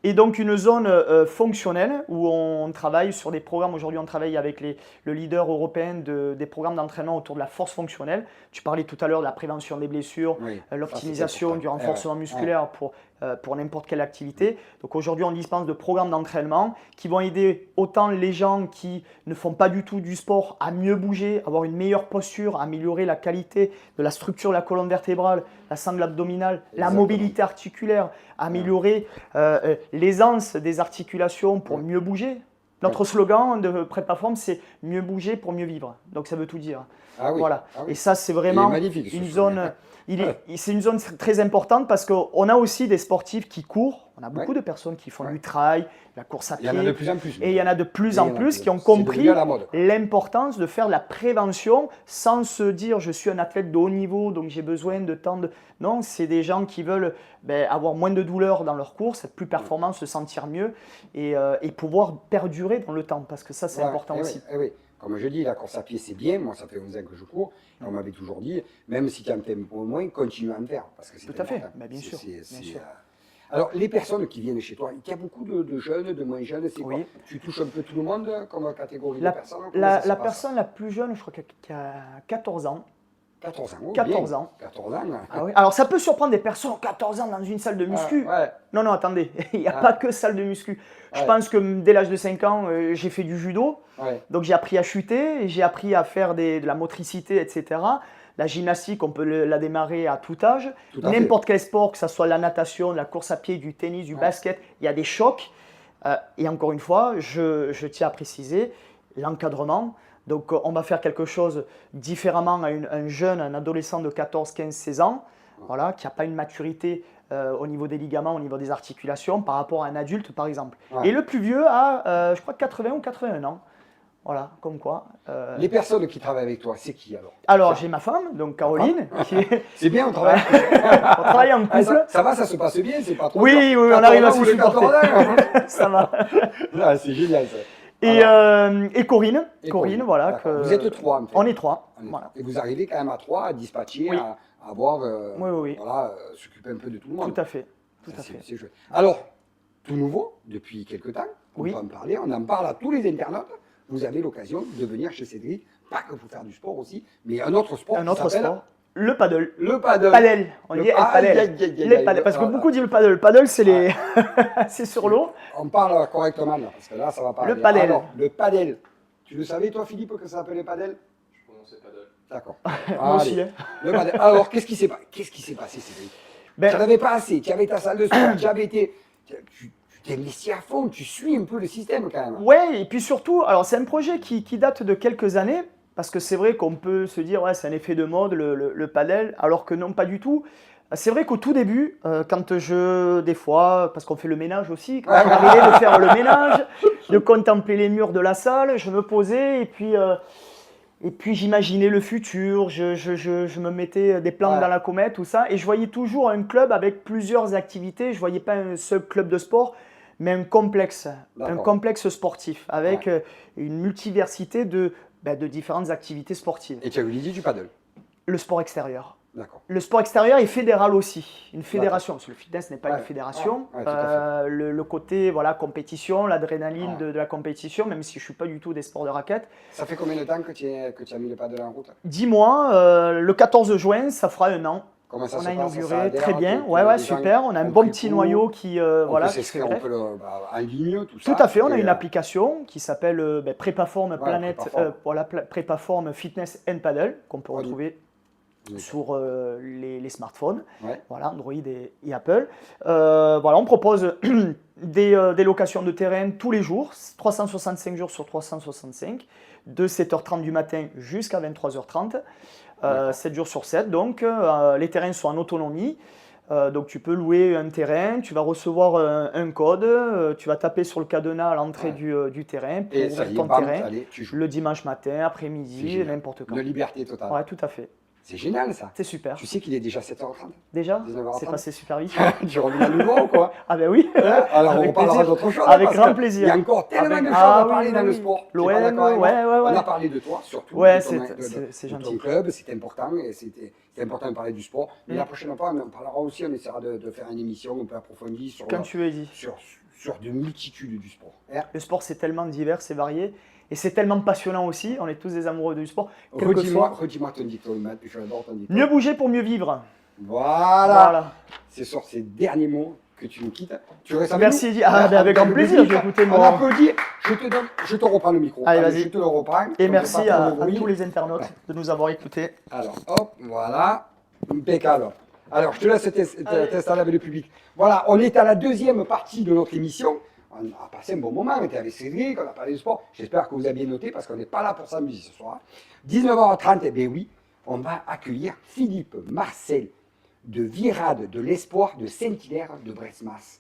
Et donc une zone fonctionnelle où on travaille sur des programmes. Aujourd'hui, on travaille avec le leader européen des programmes d'entraînement autour de la force fonctionnelle. Tu parlais tout à l'heure de la prévention des blessures, l'optimisation du renforcement musculaire pour n'importe quelle activité. Donc aujourd'hui, on dispense de programmes d'entraînement qui vont aider autant les gens qui ne font pas du tout du sport à mieux bouger, avoir une meilleure posture, améliorer la qualité de la structure de la colonne vertébrale, la sangle abdominale, la mobilité articulaire, améliorer l'aisance des articulations pour mieux bouger. Notre slogan de Prépaform, c'est mieux bouger pour mieux vivre. Donc ça veut tout dire. Voilà. Et ça, c'est vraiment une zone. C'est une zone très importante parce qu'on a aussi des sportifs qui courent. On a beaucoup de personnes qui font du trail, la course à pied. Il y en a de plus en plus. Et il y en a de plus en plus qui ont compris l'importance de faire de la prévention sans se dire je suis un athlète de haut niveau donc j'ai besoin de tant de… Non, c'est des gens qui veulent avoir moins de douleur dans leur course, être plus performants, se sentir mieux et pouvoir perdurer dans le temps parce que ça c'est important aussi. Oui. Comme je dis, la course à pied, c'est bien. Moi, ça fait 11 ans que je cours. On m'avait toujours dit, même si tu as un tempo moins, continue à en faire. Parce que c'est tout à fait, bien sûr. Alors, les personnes qui viennent chez toi, il y a beaucoup de jeunes, de moins jeunes. C'est quoi? Tu touches un peu tout le monde comme catégorie de personnes? La personne la plus jeune, je crois qu'elle a 14 ans. 14 ans, 14 ans. 14 ans. Ah oui. Alors, ça peut surprendre des personnes 14 ans dans une salle de muscu. Non, attendez, il n'y a pas que salle de muscu. Je pense que dès l'âge de 5 ans, j'ai fait du judo. Donc, j'ai appris à chuter, j'ai appris à faire de la motricité, etc. La gymnastique, on peut la démarrer à tout âge. N'importe quel sport, que ce soit la natation, la course à pied, du tennis, du basket, il y a des chocs. Et encore une fois, je tiens à préciser l'encadrement. Donc, on va faire quelque chose différemment à un jeune, un adolescent de 14, 15, 16 ans, voilà, qui n'a pas une maturité au niveau des ligaments, au niveau des articulations, par rapport à un adulte, par exemple. Et le plus vieux a, je crois, 80 ou 81 ans. Voilà, comme quoi. Les personnes qui travaillent avec toi, c'est qui alors? Alors, j'ai ma femme, donc Caroline. C'est bien, on travaille. On travaille en couple. Ça va, ça se passe bien, c'est pas trop. Oui, on arrive à se supporter. Ça va. C'est génial ça. Et Corinne, voilà. Vous êtes 3 en fait. On est 3. Voilà. Et vous arrivez quand même à 3 à dispatcher, à avoir, voilà, s'occuper un peu de tout le monde. Tout à fait. C'est chouette. Alors, tout nouveau, depuis quelques temps, on peut en parler, on en parle à tous les internautes. Vous avez l'occasion de venir chez Cédric, pas que pour faire du sport aussi, mais un autre sport. Le paddle. Le paddle. Padel. On dit le paddle. Parce que beaucoup disent le paddle. Le paddle, c'est c'est sur l'eau. On parle correctement là, parce que là, ça va pas. Le paddle. Alors, le paddle. Tu le savais, toi, Philippe, que ça s'appelait paddle? Je prononçais paddle. D'accord. Moi aussi. Le paddle. Alors, qu'est-ce qui s'est passé, Cédric? Tu n'en avais pas assez. Tu avais ta salle de sport. Tu t'es investi à fond, tu suis un peu le système quand même. Ouais, et puis surtout, alors c'est un projet qui date de quelques années, parce que c'est vrai qu'on peut se dire, ouais, c'est un effet de mode, le padel, alors que non, pas du tout. C'est vrai qu'au tout début, des fois, parce qu'on fait le ménage aussi, quand il m'arrivait de faire le ménage, de contempler les murs de la salle, je me posais et puis j'imaginais le futur, je me mettais des plans Ouais. dans la comète, tout ça, et je voyais toujours un club avec plusieurs activités. Je voyais pas un seul club de sport, mais un D'accord. complexe sportif, avec une multiversité de différentes activités sportives. Et tu as eu l'idée du paddle. Le sport extérieur. D'accord. Le sport extérieur est fédéral aussi, une fédération, parce que le fitness n'est pas Ouais, une fédération. ouais, tout à fait. Le côté voilà, compétition, l'adrénaline Ouais. de la compétition, même si je ne suis pas du tout des sports de raquettes. Ça fait combien de temps que tu as mis le paddle en route? 10 mois, le 14 juin, ça fera un an. Comment ça On se a passe? Ça inauguré, adhère, très bien, les ouais, gens super. On a un ont bon pris petit goût, noyau qui, on voilà, peut qui fait s'inscrire, on greffe. peut en ligne, tout ça. Tout à fait, on a Et, une application qui s'appelle Prépaform Planet, Prépaform. voilà, Prépaform Fitness and Paddle, qu'on peut Ouais. retrouver Oui. sur les smartphones, Ouais. voilà, Android et Apple. Voilà, on propose des locations de terrain tous les jours, 365 jours sur 365, de 7h30 du matin jusqu'à 23h30, D'accord. 7 jours sur 7. Donc, les terrains sont en autonomie. Donc, tu peux louer un terrain, tu vas recevoir un code, tu vas taper sur le cadenas à l'entrée Ouais. du terrain pour Et ça ouvrir y est, ton bam, terrain allez, tu joues. le dimanche matin, C'est après-midi, génial. n'importe quand. Une liberté totale. Ouais, tout à fait. C'est génial ça. C'est super. Tu sais qu'il est déjà 7h30. Déjà, 19h30. c'est passé super vite. Tu reviens à nouveau ou quoi? Ah ben oui, Alors on avec parlera plaisir. d'autre chose. Avec parce grand que plaisir. Il y a encore tellement Avec- de choses Ah à oui, parler oui, dans le oui. sport. Tu es L'OM, pas d'accord avec moi? ouais. On a parlé de toi, surtout Ouais, de ton, c'est de ton gentil. club, c'est important et c'est important de parler du sport. Mais Mm. la prochaine fois, on parlera aussi, on essaiera de faire une émission un peu approfondie sur, Comme tu l'as dit, sur de multitudes du sport. Hein? le sport c'est tellement divers, c'est varié. Et c'est tellement passionnant aussi, on est tous des amoureux du sport. Quel que soit. Redis-moi ton dicton, Matt, j'adore ton dicton. Mieux bouger pour mieux vivre. Voilà. Voilà. C'est sur ces derniers mots que tu nous quittes. Tu restes avec Merci, nous? Eddy. Ah, ben, avec Dans grand le plaisir, public, je vais écouter on mon- applaudit. Je te reprends le micro. Allez, vas-y. Je te le reprends. Et On merci fait pas à trop de bruit. tous les internautes de nous avoir écoutés. Alors, hop, voilà. Impeccable. Alors, je te laisse t'installer avec le public. Voilà, on est à la deuxième partie de notre émission. On a passé un bon moment, on était avec Cédric, on a parlé de sport. J'espère que vous avez bien noté parce qu'on n'est pas là pour s'amuser ce soir. 19h30, eh bien oui, on va accueillir Philippe Marcel de Virade de l'Espoir de Saint-Hilaire de Bresmas.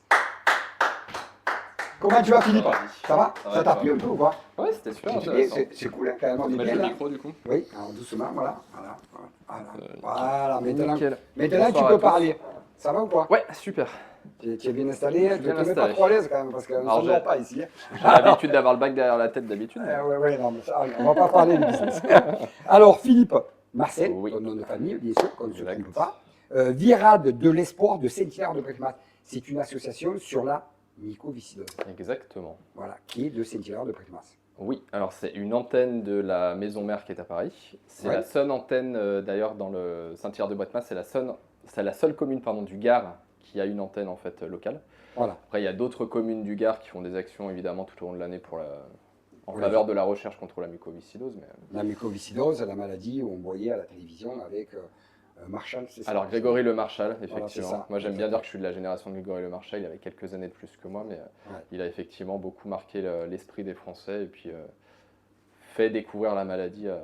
Comment tu vas, Philippe? Ça va? Ça t'a plu un peu ou quoi? Ouais, c'était super C'est intéressant. c'est cool, hein, quand même, on est Mettre bien le là. micro du coup. Oui, alors doucement, voilà. Voilà, maintenant, Nickel. maintenant tu Bonsoir à peux tous. parler. Ça va ou quoi? Ouais, super. Tu es bien installé, tu bien ne te mets pas installé. trop à l'aise quand même, parce qu'on ne Alors, s'endort j'ai- pas ici. Hein. J'ai l'habitude d'avoir le bac derrière la tête d'habitude. Ouais, non, mais ça, on ne va pas parler de business. Alors, Philippe Marcel, Oui. ton nom de famille, bien sûr, qu'on ne se Exact. trompe pas. Virade de l'Espoir de Saint-Hilaire de Bresmas. C'est une association sur la mycoviscidose, Exactement. voilà, qui est de Saint-Hilaire de Bresmas. Oui, alors c'est une antenne de la maison mère qui est à Paris. C'est Ouais. la seule antenne d'ailleurs dans le Saint-Hilaire de Bresmas, c'est la seule commune du Gard qui a une antenne en fait locale. Voilà. Après il y a d'autres communes du Gard qui font des actions évidemment tout au long de l'année en Oui. faveur de la recherche contre la mycoviscidose. Mais... La mycoviscidose, la maladie où on voyait à la télévision avec Marshall, c'est ça? Alors Grégory Le Marchal, c'est effectivement. ça. Moi j'aime bien dire que je suis de la génération de Grégory Le Marchal, il avait quelques années de plus que moi, mais Ouais. il a effectivement beaucoup marqué l'esprit des Français et puis fait découvrir la maladie à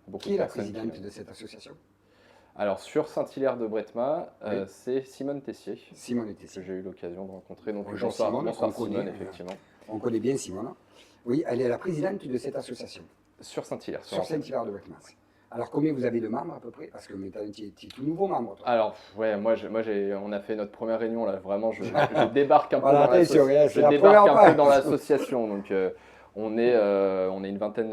beaucoup Qui de est la personnes. présidente de cette association? Alors sur Saint-Hilaire de Bresmas, Oui. C'est Simone Tessier Simone que Tessier. j'ai eu l'occasion de rencontrer. Donc Bonjour bonsoir, Simone, bonsoir on connaît, Simone, effectivement. On connaît bien Simone. Oui, elle est la présidente de cette association, Sur Saint-Hilaire. sur Saint-Hilaire de Bresmas. Alors, combien vous avez de membres à peu près? Parce que maintenant, tu es tout nouveau membre, toi. Alors, ouais, on a fait notre première réunion là. Vraiment, je débarque un peu Voilà, dans attention, l'association. c'est Je la débarque première un fois. peu dans l'association. Donc, on est une vingtaine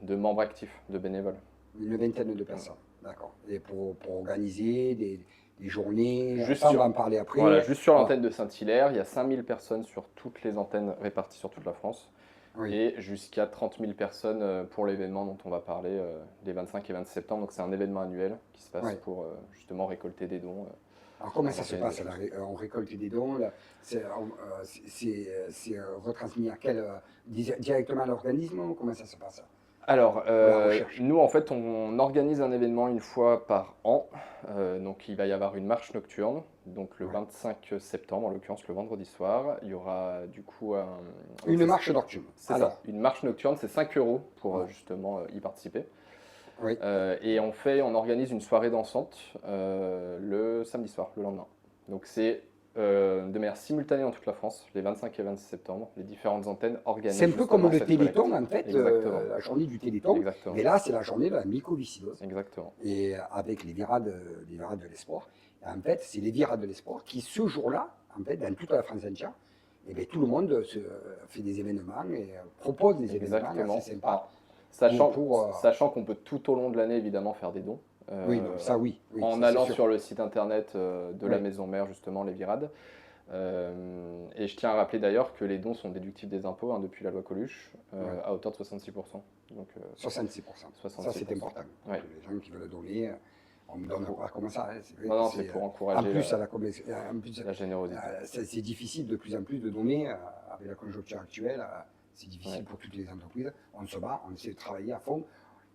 de membres actifs, de bénévoles. Une vingtaine de personnes, d'accord. Et pour organiser des journées, Juste ça, on sur- va en parler après. Voilà, juste sur Voilà. l'antenne de Saint-Hilaire, il y a 5000 personnes sur toutes les antennes réparties sur toute la France. Oui. Et jusqu'à 30 000 personnes pour l'événement dont on va parler les 25 et 26 septembre. Donc, c'est un événement annuel qui se passe Ouais. pour justement récolter des dons. Alors, comment ça se passe là? On récolte des dons, là, c'est retransmis à quel, directement à l'organisme? Comment ça se passe? Alors, la recherche. nous, en fait, on organise un événement une fois par an. Donc, il va y avoir une marche nocturne, donc le Ouais. 25 septembre, en l'occurrence le vendredi soir. Il y aura du coup un. Donc, Une c'est marche nocturne. c'est ça, Alors, une marche nocturne, c'est 5 euros pour ouais. justement y participer. Oui. Et on organise une soirée dansante le samedi soir, le lendemain. Donc, c'est de manière simultanée dans toute la France, les 25 et 26 septembre. Les différentes antennes C'est organisent un peu comme justement le cette collecte. Téléthon, en fait, Exactement, la journée du Téléthon. exactement, Mais là, c'est la journée de la mycoviscidose. exactement. Et avec les virades de l'espoir. Et en fait, c'est les virades de l'espoir qui, ce jour-là, en fait, dans toute la France entière, et bien, tout le monde fait des événements et propose des événements assez Exactement. sympas Alors, sachant pour sachant qu'on peut tout au long de l'année évidemment faire des dons. oui, non, ça oui, oui, En ça c'est allant sûr. sur le site internet de la Oui, maison mère, justement, les Virades. Et je tiens à rappeler d'ailleurs que les dons sont déductifs des impôts depuis la loi Coluche ouais, à hauteur de 66%. Donc 66%. Ça c'est 66%. important. Ouais. Les gens qui veulent donner, on ne donne pas comme ça. Hein, c'est vrai Non, que non, c'est pour en encourager plus, en plus, la générosité. c'est difficile de plus en plus de donner avec la conjoncture actuelle. C'est difficile Ouais. pour toutes les entreprises. On se bat, on essaie de travailler à fond.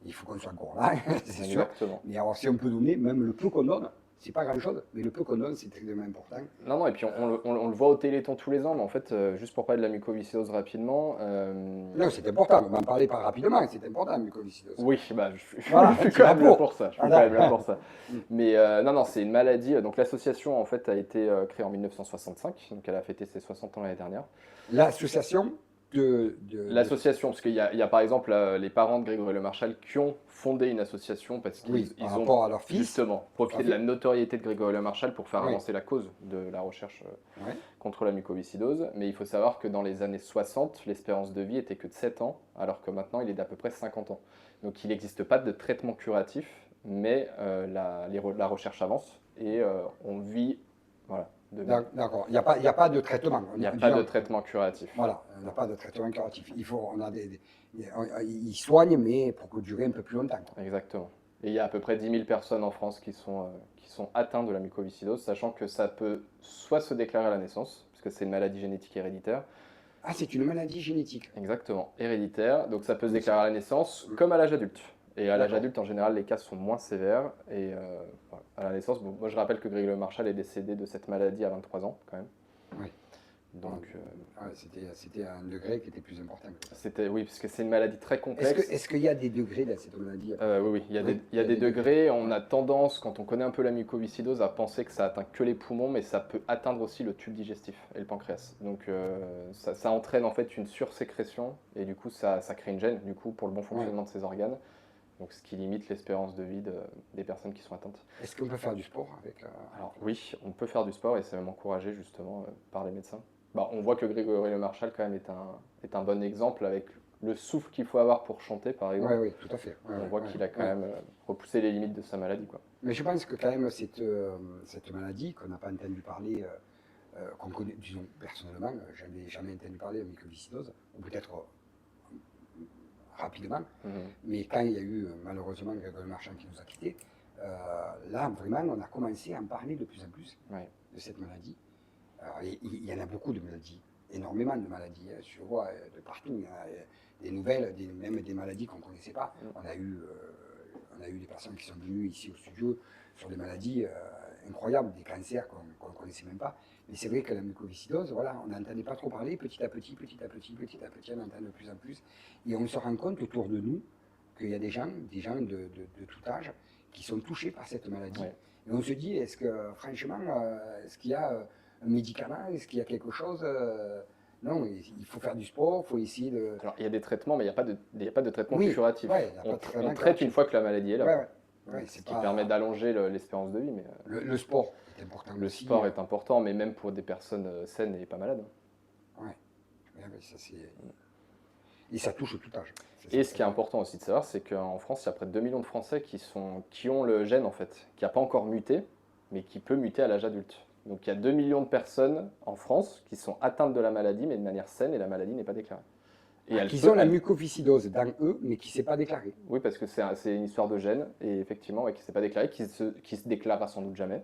Il faut qu'on soit gourmand, c'est sûr. Exactement. Mais alors, si on peut donner, même le peu qu'on donne, c'est pas grand-chose, mais le peu qu'on donne, c'est extrêmement important. Non, non, et puis on le voit au Téléthon tous les ans, mais en fait, juste pour parler de la mucoviscidose rapidement, Non, c'est important. On va en parler pas rapidement, c'est important, mucoviscidose. oui, bah, Voilà, je suis tu quand vas même là pour. pour ça. Je suis quand Voilà. même là pour ça. Mm. Mais non, non, c'est une maladie. Donc l'association en fait a été créée en 1965, donc elle a fêté ses 60 ans l'année dernière. L'association L'association, parce qu'il y a par exemple les parents de Grégory Le Marchal qui ont fondé une association parce qu'ils oui, par ils ont rapport à leur fils. justement profité de la notoriété de Grégory Le Marchal pour faire Oui, avancer la cause de la recherche oui. contre la mucoviscidose. Mais il faut savoir que dans les années 60, l'espérance de vie était que de 7 ans, alors que maintenant il est d'à peu près 50 ans. Donc il n'existe pas de traitement curatif, mais la recherche avance et on vit, voilà, de même. D'accord. Il y a pas de traitement. Il n'y a pas de traitement curatif. Voilà, on n'a pas de traitement curatif. On a ils soignent, mais pour durer un peu plus longtemps. Quoi. Exactement. Et il y a à peu près 10 000 personnes en France qui sont atteintes de la mucoviscidose, sachant que ça peut soit se déclarer à la naissance, parce que c'est une maladie génétique héréditaire, Ah, c'est une maladie génétique. exactement, héréditaire, donc ça peut se Oui, déclarer à la naissance comme à l'âge adulte. Et à l'âge D'accord. adulte, en général, les cas sont moins sévères. Et voilà. À la naissance, bon, moi je rappelle que Grégory Le Marchal est décédé de cette maladie à 23 ans, quand même. Oui. Donc, Ouais, c'était un degré qui était plus important. oui, parce que c'est une maladie très complexe. Est-ce qu'il y a des degrés dans cette maladie Oui, oui, Oui, il y a des degrés. On a tendance, quand on connaît un peu la mucoviscidose, à penser que ça atteint que les poumons, mais ça peut atteindre aussi le tube digestif et le pancréas. Donc ça entraîne en fait une sursécrétion et du coup ça crée une gêne du coup pour le bon fonctionnement de ces organes. Donc ce qui limite l'espérance de vie des personnes qui sont atteintes. Est-ce qu'on peut faire du sport avec Alors oui, on peut faire du sport et c'est même encouragé justement par les médecins. Bah, on voit que Grégory Le Marchal quand même est un bon exemple avec le souffle qu'il faut avoir pour chanter par Oui, exemple. oui, tout à fait. Ouais, On ouais, voit ouais, qu'il a quand ouais. même repoussé les limites de sa maladie, quoi. Mais je pense que quand même cette maladie qu'on n'a pas entendu parler, qu'on connaît, disons personnellement, j'avais jamais entendu parler de mycoviscidose, ou peut-être rapidement, Mhm. mais quand il y a eu malheureusement Grégory Marchand qui nous a quittés, là vraiment on a commencé à en parler de plus en plus Ouais. de cette maladie. Alors, il y en a beaucoup de maladies, énormément de maladies, hein, je vois de partout, il y a des nouvelles, même des maladies qu'on ne connaissait pas. Mm. On a eu des personnes qui sont venues ici au studio sur des maladies incroyables, des cancers qu'on ne connaissait même pas. Mais c'est vrai que la mucoviscidose, voilà, on n'entendait pas trop parler, petit à petit, on entend de plus en plus. Et on se rend compte autour de nous qu'il y a des gens de tout âge qui sont touchés par cette maladie. Ouais. Et on se dit, est-ce que franchement, est-ce qu'il y a un médicament, est-ce qu'il y a quelque chose Non, il faut faire du sport, il faut essayer de... Alors, il y a des traitements, mais il y a pas de traitement Oui, curatif. ouais, il y a pas de On traitement traite curatif. une fois que la maladie est là, Ouais, quoi. ouais. Ouais, Donc, c'est ce qui pas... permet d'allonger l'espérance de vie. Mais Le sport est important le aussi. sport est important, mais même pour des personnes saines et pas malades. Ouais, ça c'est... Et ça touche tout âge. Et ce qui est important aussi de savoir, c'est qu'en France, il y a près de 2 millions de Français qui ont le gène, en fait, qui n'a pas encore muté, mais qui peut muter à l'âge adulte. Donc il y a 2 millions de personnes en France qui sont atteintes de la maladie, mais de manière saine, et la maladie n'est pas déclarée. Et Qu'ils ont la mucoviscidose dans eux, mais qui ne s'est pas déclarée. Oui, parce que c'est une histoire de gène, et effectivement, ouais, qui ne s'est pas déclarée, qui se déclarera sans doute jamais.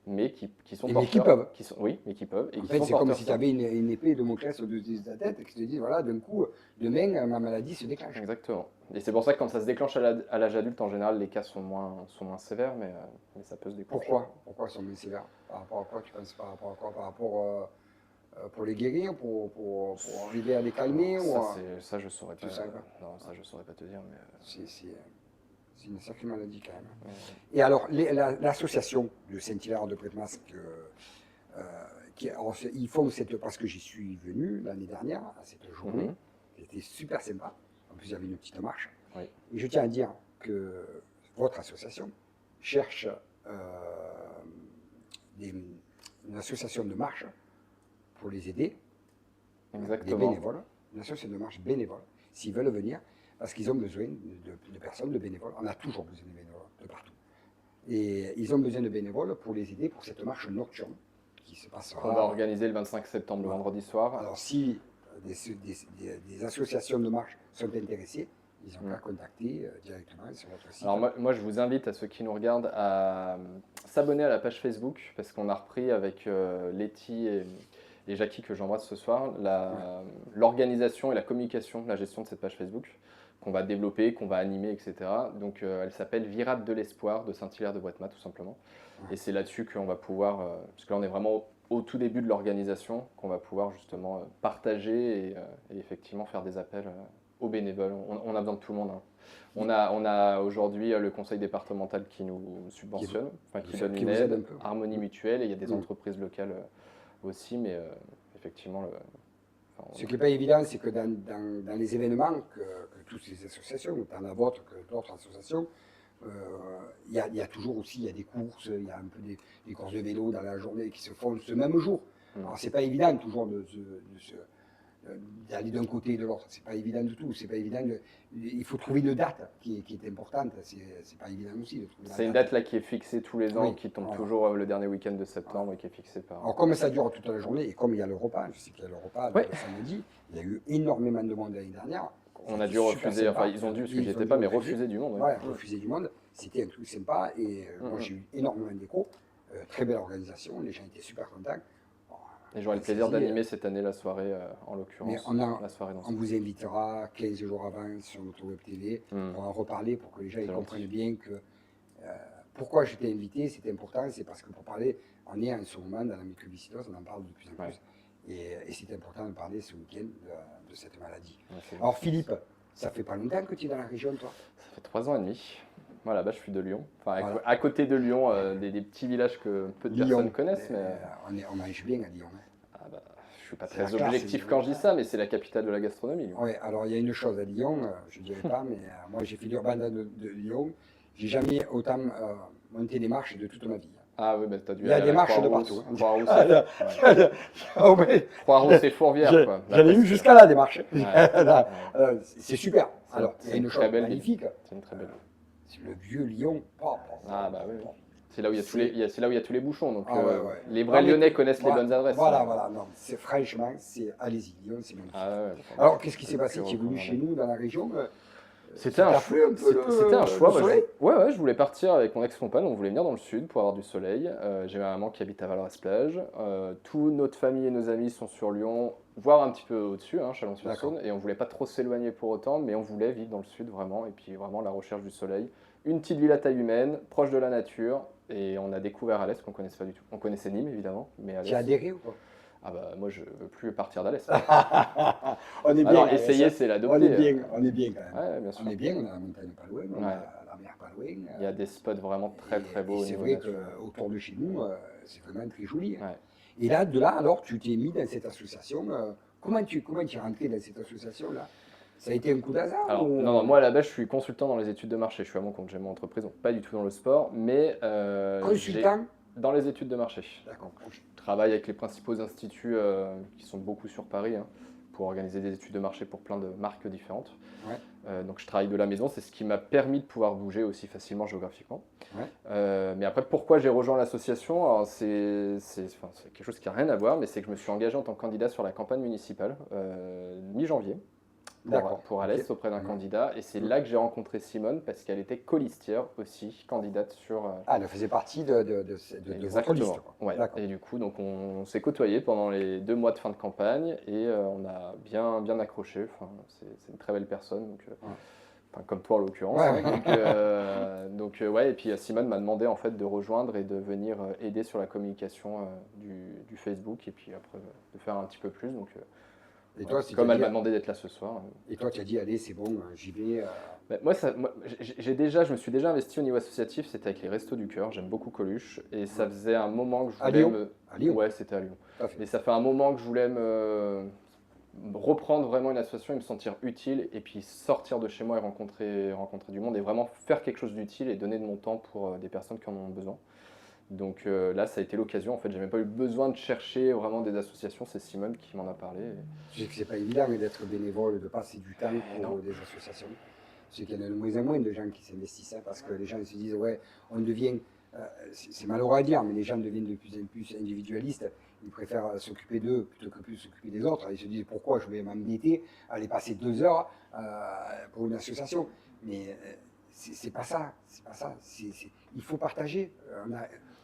mais qui sont Mais porteurs. qui peuvent. Oui, mais qui peuvent. Et En qui fait, sont c'est comme porteurs si tu avais une épée de Damoclès au-dessus de ta tête et que tu te dis, voilà, d'un coup, demain, ma maladie se déclenche. Exactement. Et c'est pour ça que quand ça se déclenche à l'âge adulte, en général, les cas sont moins sévères, mais ça peut se déclencher. Pourquoi sont ils sévères? Par rapport à quoi tu penses? Par rapport à quoi? Par rapport pour les guérir, pour arriver à les calmer ou, Ça, je saurais tu pas. sais pas. Non, ça, je saurais pas te dire, mais. C'est une sacrée maladie quand même. Ouais. Et alors, l'association de Saint-Hilaire de Prêtre-Masque, ils font parce que j'y suis venu l'année dernière, à cette journée, c'était super sympa. En plus, il y avait une petite marche. Oui. Et je tiens à dire que votre association cherche une association de marche pour les aider, Exactement. des bénévoles, une association de marche bénévole, s'ils veulent venir, parce qu'ils ont besoin de personnes, de bénévoles. On a toujours besoin de bénévoles, de partout. Et ils ont besoin de bénévoles pour les aider pour cette marche nocturne qui se passera. On va organiser le 25 septembre, le vendredi soir. Alors, si des associations de marche sont intéressées, ils ont qu'à contacter directement sur votre site. Alors moi, je vous invite à ceux qui nous regardent à s'abonner à la page Facebook parce qu'on a repris avec Letty et Jackie que j'embrasse ce soir l'organisation et la communication, la gestion de cette page Facebook qu'on va développer, qu'on va animer, etc. Donc elle s'appelle Virade de l'Espoir de Saint-Hilaire de Boitma tout simplement. Et c'est là-dessus qu'on va pouvoir, parce que là on est vraiment au tout début de l'organisation, qu'on va pouvoir justement partager et effectivement faire des appels aux bénévoles. On a besoin de tout le monde. Hein. On a aujourd'hui le conseil départemental qui nous subventionne, qui donne une aide, Harmonie Mutuelle, et il y a des entreprises locales aussi, mais effectivement... Ce qui n'est pas évident, c'est que dans les événements que toutes ces associations, autant la vôtre que d'autres associations, il y a toujours aussi des courses, il y a un peu des courses de vélo dans la journée qui se font ce même jour. Alors c'est pas évident toujours d'aller d'un côté et de l'autre, c'est pas évident du tout, c'est pas évident. Il faut trouver une date qui est importante, c'est pas évident aussi de trouver. C'est une date là qui est fixée tous les ans, qui tombe toujours le dernier week-end de septembre et qui est fixée par. Alors comme ça dure toute la journée et comme il y a le repas, je sais qu'il y a le repas le samedi, il y a eu énormément de monde l'année dernière. On a dû refuser, enfin ils ont dû, parce que j'y étais pas, mais refuser du monde. Ouais, refuser du monde, c'était un truc sympa et moi j'ai eu énormément d'échos, très belle organisation, les gens étaient super contents. Et j'aurai le plaisir d'animer cette année la soirée, en l'occurrence. La soirée on vous invitera 15 jours avant sur notre web TV pour en reparler, pour que les gens comprennent bien que pourquoi j'étais invité, c'était important, c'est parce que pour parler, on est en ce moment dans la mucoviscidose, on en parle de plus en plus. Et c'est important de parler ce week-end de cette maladie. Ouais, alors Philippe, ça fait pas longtemps que tu es dans la région, toi? Ça fait 3 ans et demi. Moi, là-bas, je suis de Lyon. Enfin, à côté de Lyon, des petits villages que peu de personnes connaissent. Mais... on mange bien à Lyon. Ah bah, je ne suis pas très objectif quand je dis ça, mais c'est la capitale de la gastronomie. Oui, alors il y a une chose à Lyon, je ne dirais pas, mais moi j'ai fait l'urbain de Lyon. J'ai jamais autant monté des marches de toute ma vie. Ah oui, bah, tu as dû il y a des marches de partout. Croix-Rousse et Fourvière. J'en ai eu jusqu'à là des marches. C'est super. Alors, c'est une chose magnifique. C'est une très belle ville. C'est le vieux Lyon. Ah bah oui. C'est là où il y a tous les bouchons. Donc les vrais Lyonnais connaissent les bonnes adresses. Voilà. Non, franchement, allez-y, Lyon, c'est magnifique. Alors, qu'est-ce qui s'est passé? Tu es venu chez nous dans la région? C'était un choix. Ouais, je voulais partir avec mon ex-compagne, on voulait venir dans le sud pour avoir du soleil. J'ai ma maman qui habite à Valras-Plage. Toute notre famille et nos amis sont sur Lyon, voire un petit peu au-dessus, Chalon-sur-Saône. Et on voulait pas trop s'éloigner pour autant, mais on voulait vivre dans le sud vraiment. Et puis vraiment la recherche du soleil. Une petite ville à taille humaine, proche de la nature. Et on a découvert Alès qu'on connaissait pas du tout. On connaissait Nîmes évidemment, mais Alès. Tu as adhéré ou pas? Ah bah moi je veux plus partir d'Alès. On est bien. Alors essayer c'est l'adopter. On est bien quand même. Ouais, bien sûr. On est bien, on a la montagne pas loin, on a la mer pas loin. Il y a des spots vraiment très beaux. C'est vrai qu'autour de chez nous, c'est vraiment très joli. Ouais. Et là, alors tu t'es mis dans cette association. Comment tu es rentré dans cette association là? Ça a été un coup d'hasard? Alors, non, moi à la base je suis consultant dans les études de marché. Je suis à mon compte, j'ai mon entreprise, donc pas du tout dans le sport, mais consultant dans les études de marché. D'accord. Je travaille avec les principaux instituts qui sont beaucoup sur Paris pour organiser des études de marché pour plein de marques différentes. Ouais. Donc je travaille de la maison, c'est ce qui m'a permis de pouvoir bouger aussi facilement géographiquement. Ouais. Mais après, pourquoi j'ai rejoint l'association? C'est quelque chose qui n'a rien à voir, mais c'est que je me suis engagé en tant que candidat sur la campagne municipale mi-janvier. D'accord, pour ok. Alès auprès d'un Mhm. candidat. Et c'est là que j'ai rencontré Simone parce qu'elle était colistière aussi, candidate sur. Ah, elle faisait partie de votre liste, Exactement. quoi. Ouais. D'accord. Et du coup, donc on s'est côtoyés pendant les 2 mois de fin de campagne et on a bien accroché. Enfin, c'est une très belle personne. Donc, Ouais. enfin, comme toi en l'occurrence. Ouais, Hein. ouais. Ouais, et puis Simone m'a demandé en fait de rejoindre et de venir aider sur la communication du Facebook et puis après de faire un petit peu plus. Donc, Et voilà. toi, si tu as Comme elle dit, m'a demandé d'être là ce soir. et toi, tu as dit, allez, c'est bon, j'y vais. Mais moi, je me suis déjà investi au niveau associatif, c'était avec les Restos du Cœur, j'aime beaucoup Coluche, et ça Ouais. faisait un moment que je À voulais Lyon? me... À Lyon, Ouais, c'était à Lyon. tout à fait. Mais ça fait un moment que je voulais reprendre vraiment une association et me sentir utile, et puis sortir de chez moi et rencontrer du monde, et vraiment faire quelque chose d'utile et donner de mon temps pour des personnes qui en ont besoin. Donc là, ça a été l'occasion, en fait, j'ai même pas eu besoin de chercher vraiment des associations, c'est Simone qui m'en a parlé. Je sais que c'est pas évident d'être bénévole, de passer du temps Et pour non. des associations. Je sais qu'il y en a de moins en moins de gens qui s'investissent, hein, parce que les gens se disent, ouais, on devient, c'est malheureux à dire, mais les gens deviennent de plus en plus individualistes. Ils préfèrent s'occuper d'eux plutôt que plus s'occuper des autres. Ils se disent, pourquoi je vais m'embêter à aller passer 2 heures pour une association. Mais c'est pas ça, c'est pas ça. Il faut partager.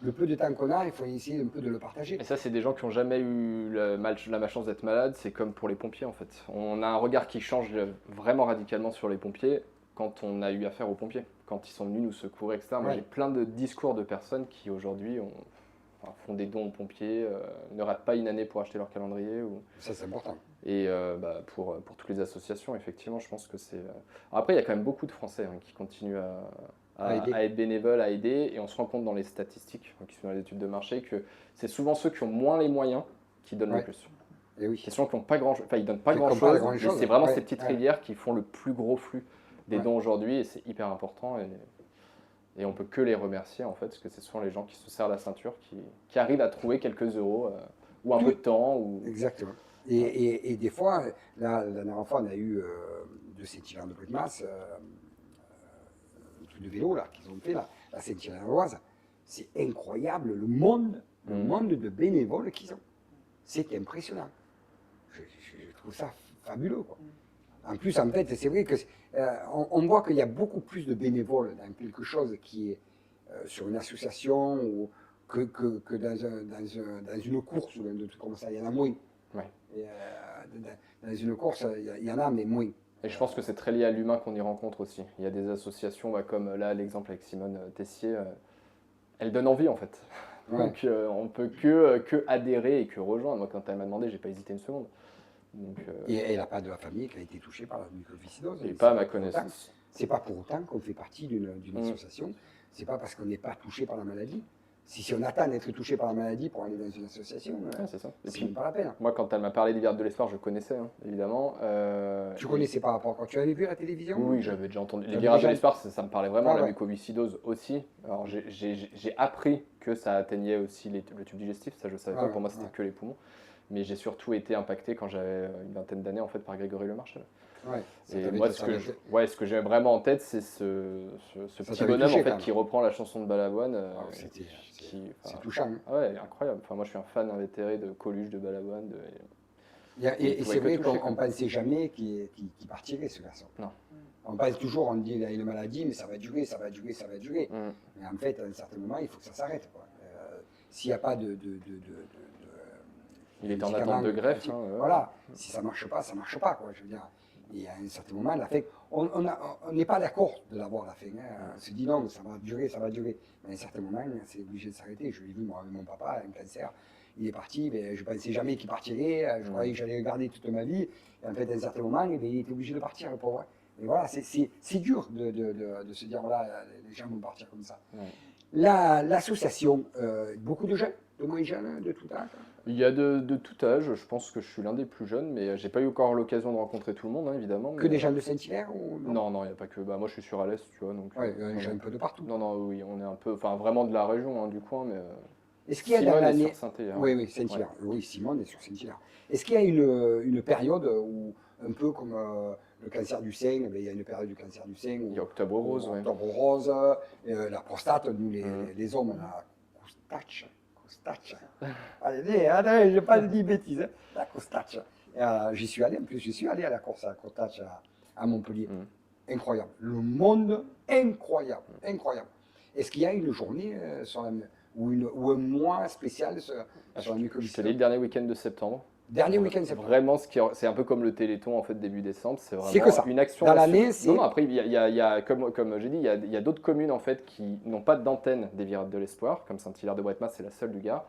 Le peu de temps qu'on a, il faut essayer un peu de le partager. Et ça, c'est des gens qui n'ont jamais eu la malchance d'être malades. C'est comme pour les pompiers, en fait. On a un regard qui change vraiment radicalement sur les pompiers quand on a eu affaire aux pompiers, quand ils sont venus nous secourir, etc. Moi, Ouais. j'ai plein de discours de personnes qui, aujourd'hui, font des dons aux pompiers, ne ratent pas une année pour acheter leur calendrier. Ça, c'est important. Et pour toutes les associations, effectivement, je pense que c'est... Alors après, il y a quand même beaucoup de Français qui continuent À aider. à être bénévoles, à aider, et on se rend compte dans les statistiques, qui sont dans les études de marché, que c'est souvent ceux qui ont moins les moyens qui donnent le Ouais. plus. Et oui. C'est souvent qui n'ont pas grand-chose, enfin ils donnent pas Qui n'ont pas grand-chose, mais grand-chose, c'est vraiment ouais, ces petites ouais. rivières qui font le plus gros flux des Ouais. dons aujourd'hui, et c'est hyper important, et on peut que les remercier en fait, parce que c'est souvent les gens qui se serrent la ceinture, qui arrivent à trouver quelques euros, ou un Tout- peu de temps, ou... Exactement. Et des fois, là, la dernière fois, on a eu de Saint-Hilaire de Brigmas, un truc de vélo là qu'ils ont fait là, la Saint-Hilaire-Loise. C'est incroyable le monde de bénévoles qu'ils ont. C'est impressionnant. Je trouve ça fabuleux, quoi. En plus, en fait, c'est vrai que on voit qu'il y a beaucoup plus de bénévoles dans quelque chose qui est sur une association ou que dans une course ou un truc comme ça. Il y en a moins. Ouais. Et, dans une course, il y en a, mais moins. Et je pense que c'est très lié à l'humain qu'on y rencontre aussi. Il y a des associations, comme là l'exemple avec Simone Tessier, elle donne envie en fait. Ouais. Donc on peut que adhérer et que rejoindre. Moi quand elle m'a demandé, j'ai pas hésité une seconde. Donc, Et elle n'a pas de la famille qui a été touchée par la mucoviscidose. et C'est pas à ma pour autant- connaissance. C'est pas pour autant qu'on fait partie d'une Mm. association. C'est pas parce qu'on n'est pas touché par la maladie. Si on attend d'être touché par la maladie pour aller dans une association, Ouais, c'est ça. Et c'est puis même pas la peine. moi quand elle m'a parlé des Verts de l'Espoir, je connaissais évidemment. Tu connaissais par rapport quand tu avais vu à la télévision? Oui, oui, j'avais déjà entendu. Les T'avais virages de déjà- l'espoir, ça me parlait vraiment, Ah la ouais. mucoviscidose aussi. Alors j'ai appris que ça atteignait aussi le tube digestif, ça je savais Ah pas, ouais, pour moi c'était ouais. que les poumons. Mais j'ai surtout été impacté quand j'avais une vingtaine d'années en fait par Grégory Lemarchal. Ouais, ça Et t'avait- moi, ça t'avait- ce que j'ai vraiment en tête, c'est ce Ça petit t'avait bonhomme touché, en fait quand même. qui reprend la chanson de Balavoine. Ah, c'était- Enfin, c'est touchant, hein. ah ouais, incroyable. Enfin, moi, je suis un fan invétéré de Coluche, de Balavoine. Et pouvait c'est que vrai toucher, qu'on quoi. ne pensait jamais qu'il partirait, ce garçon. Non. On pense toujours, on dit il a une maladie, mais ça va durer, ça va durer, ça va durer. Mm. Mais en fait, à un certain moment, il faut que ça s'arrête, quoi. S'il n'y a pas Il était en médicaments, attente de greffe. Hein, ouais. voilà, si ça ne marche pas, ça ne marche pas, quoi, je veux dire. Et à un certain moment, la fin, on n'est pas d'accord de l'avoir, la fin. Hein. On se dit non, ça va durer, ça va durer. Mais à un certain moment, c'est obligé de s'arrêter. Je l'ai vu, moi, avec mon papa, un cancer. Il est parti, mais je ne pensais jamais qu'il partirait. Je croyais que j'allais le garder toute ma vie. Et en fait, à un certain moment, il était obligé de partir, le pauvre. Et voilà, c'est dur de se dire, voilà, les gens vont partir comme ça. Ouais. L'association, beaucoup de jeunes, de moins jeunes, de tout âge. Il y a de tout âge. Je pense que je suis l'un des plus jeunes, mais j'ai pas eu encore l'occasion de rencontrer tout le monde, hein, évidemment. Que mais, des gens de Saint-Hilaire ou Non, non, il n'y a pas que. Bah, moi, je suis sur Alès, tu vois. Donc, Ouais, non, des gens un peu de partout. non, non, oui, on est un peu. Enfin, vraiment de la région, hein, du coin, mais. Est-ce qu'il y a dans Simone est l'année. sur Saint-Hilaire. Oui, oui, Saint-Hilaire. Oui, Simone est sur Saint-Hilaire. Est-ce qu'il y a une période où, un peu comme le cancer du sein, eh bien, il y a une période du cancer du sein où, Il y a Octobre Rose, ouais. Octobre rose, la prostate, nous Mm. les hommes, on a coustache. Allez, je n'ai pas dit bêtises, hein, la coustache. J'y suis allé, en plus, j'y suis allé à la course à Cottage à Montpellier. Mm. Incroyable. Le monde, incroyable, incroyable. Est-ce qu'il y a une journée ou un mois spécial sur la Je te l'ai dit mucoviscidose le dernier week-end de septembre. Dernier week-end septembre. Vraiment, c'est un peu comme le Téléthon en fait début décembre. C'est C'est vraiment que ça. une action Dans nationale. l'année, c'est- Non, non, après, il y a, comme j'ai dit, il y a d'autres communes en fait qui n'ont pas d'antenne des Virades de l'Espoir, comme Saint-Hilaire-de-Boitmas, c'est la seule du Gard,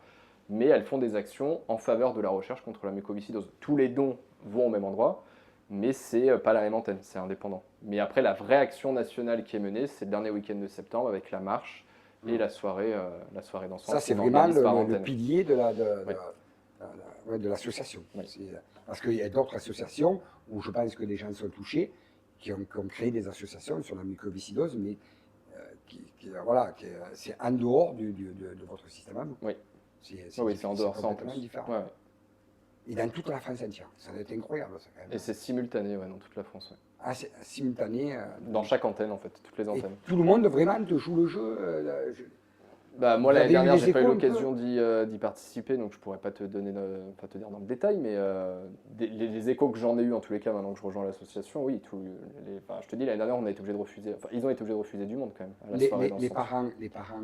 mais elles font des actions en faveur de la recherche contre la mucoviscidose. Tous les dons vont au même endroit, mais c'est pas la même antenne, c'est indépendant. Mais après, la vraie action nationale qui est menée, c'est le dernier week-end de septembre avec la marche et la soirée dansante. Ça, c'est qu'on vraiment organise par le antenne. pilier de Ouais. de l'association. Ouais. Parce qu'il y a d'autres associations où je pense que les gens sont touchés, qui ont créé des associations sur la mucoviscidose, mais c'est en dehors de votre système à vous. Oui. C'est Oui, c'est en dehors, ça en complètement plus. différent. Ouais, ouais. Et dans toute la France entière. Ça doit être incroyable, ça, quand même. Et c'est simultané dans toute la France. Ouais. Ah, c'est simultané. Dans chaque antenne, en fait, toutes les Et antennes. tout le monde vraiment te joue le jeu. Bah, moi, Vous l'année avez eu dernière, les j'ai pas eu échos un peu l'occasion d'y participer, donc je pourrais pas te donner, pas te dire dans le détail, mais les échos que j'en ai eu en tous les cas, maintenant que je rejoins l'association, oui, enfin, je te dis, l'année dernière, on a été obligé de refuser, enfin, ils ont été obligés de refuser du monde quand même, à la soirée Les dansante parents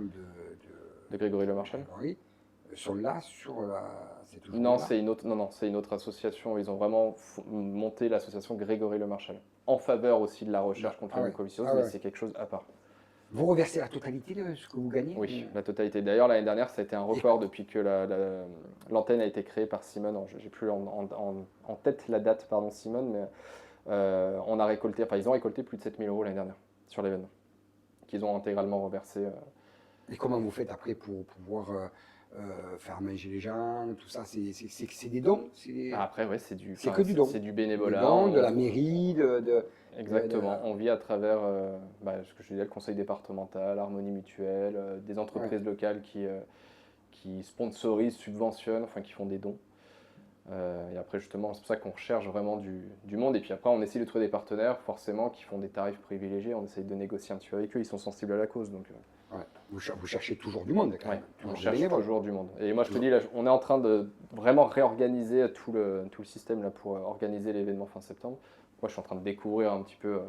de Grégory Le Marchal. Grégory sont là sur la. C'est toujours Non, là. c'est une autre association. Ils ont vraiment monté l'association Grégory Le Marchal en faveur aussi de la recherche contre Ah la ouais. mucoviscidose, Ah mais ouais. c'est quelque chose à part. Vous reversez la totalité de ce que vous gagnez Oui, la totalité. D'ailleurs, l'année dernière, ça a été un record depuis que l'antenne a été créée par Simone. J'ai plus en tête la date, pardon, Simone, mais on a récolté, enfin, ils ont récolté plus de 7 000 € l'année dernière sur l'événement, qu'ils ont intégralement reversé. Et comment vous faites après pour pouvoir faire manger les gens, tout ça c'est des dons Après, ouais, c'est que du don. C'est du Des bénévolat. dons, de la mairie, Exactement. On vit à travers ce que je disais, le conseil départemental, Harmonie Mutuelle, des entreprises locales qui sponsorisent, subventionnent, enfin qui font des dons. Et après, justement, c'est pour ça qu'on recherche vraiment du monde. Et puis après, on essaie de trouver des partenaires, forcément, qui font des tarifs privilégiés. On essaye de négocier un petit peu avec eux. Ils sont sensibles à la cause. Donc, Ouais. Vous cherchez toujours du monde, quand ouais, même. on Toujours des cherche bénévoles. toujours du monde. Et moi, je te dis, là, on est en train de vraiment réorganiser tout le système là, pour organiser l'événement fin septembre. Moi, je suis en train de découvrir un petit peu.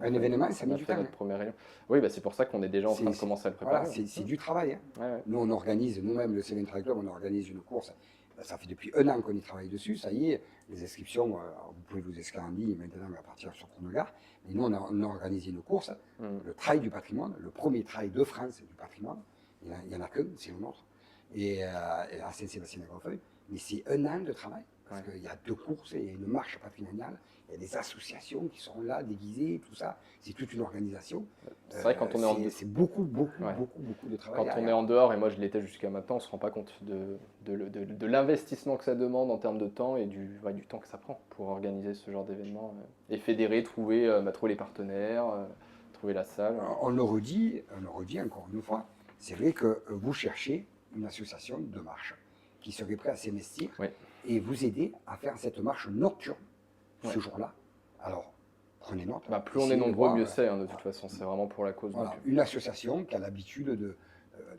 Un événement, ça on met a du fait temps. notre première réunion. Oui, bah, c'est pour ça qu'on est déjà en train de commencer à le préparer. Voilà, c'est du travail. Hein. Ouais, ouais. Nous, on organise, nous-mêmes, le Céline Trail Club, on organise une course. Ça fait depuis 1 an qu'on y travaille dessus. Ça y est, les inscriptions, vous pouvez vous inscrire en ligne maintenant à partir sur Chronogare. Mais nous, on a organisé une course, le Trail du patrimoine, le premier trail de France du patrimoine. Il n'y en a qu'un, c'est le nôtre. Et à Saint-Sébastien-de-Greffeuil. Mais c'est 1 an de travail. Parce qu'il y a 2 courses, il y a une marche patrimoniale, il y a des associations qui sont là, déguisées, tout ça. C'est toute une organisation. C'est vrai, quand on est en C'est beaucoup de travail. Quand on est en dehors, et moi je l'étais jusqu'à maintenant, on ne se rend pas compte de l'investissement que ça demande en termes de temps et du temps que ça prend pour organiser ce genre d'événement. Et fédérer, trouver les partenaires, trouver la salle. On le redit encore une fois, c'est vrai que vous cherchez une association de marche qui serait prête à s'investir et vous aider à faire cette marche nocturne ce jour-là. Alors, prenez note. Plus on est nombreux, mieux c'est, de toute façon. C'est vraiment pour la cause. Voilà, une association qui a l'habitude de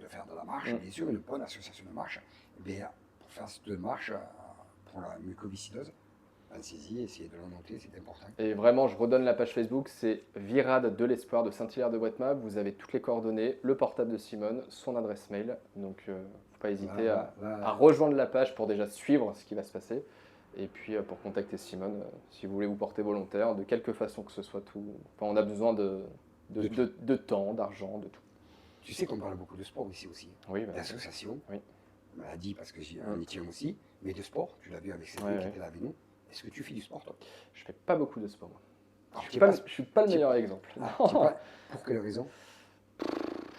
faire de la marche, bien sûr, une bonne association de marche, pour faire cette marche pour la mucoviscidose, pensez-y, essayez de le noter, c'est important. Et vraiment, je redonne la page Facebook, c'est Virade de l'Espoir de Saint-Hilaire-de-Boitmas. Vous avez toutes les coordonnées, le portable de Simone, son adresse mail. Donc, il ne faut pas hésiter à rejoindre la page pour déjà suivre ce qui va se passer. Et puis, pour contacter Simone, si vous voulez vous porter volontaire, de quelque façon que ce soit tout. Enfin, on a besoin de temps, d'argent, de tout. Tu sais qu'on parle beaucoup de sport ici aussi, oui, d'association. Oui. On l'a dit parce qu'on y tient aussi, mais de sport, tu l'as vu avec Cédric qui était là avec nous. Est-ce que tu fais du sport, toi? Je fais pas beaucoup de sport. Alors, je suis pas le meilleur exemple. Pour quelle raison?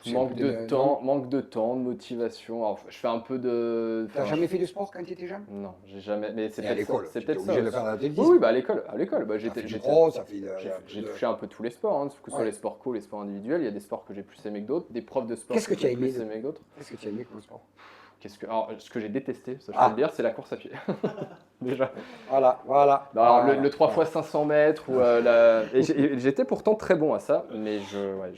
Manque de temps, de motivation. Alors, je fais un peu de. T'as jamais fait de sport quand tu étais jeune? Non, j'ai jamais. Mais c'est à l'école. C'est peut-être ça. Obligé de le faire à l'athlétisme. Oui, à l'école. J'ai touché un peu tous les sports, que ce soit les sports co, les sports individuels. Il y a des sports que j'ai plus aimé que d'autres, des profs de sport Qu'est-ce que tu as aimé plus aimé que d'autres. Qu'est-ce que tu as aimé comme sport? Alors, ce que j'ai détesté, ça je peux Ah. le dire, c'est la course à pied. Déjà. Voilà, voilà. Non, alors, Voilà, le 3 voilà. x 500 mètres, et j'étais pourtant très bon à ça, mais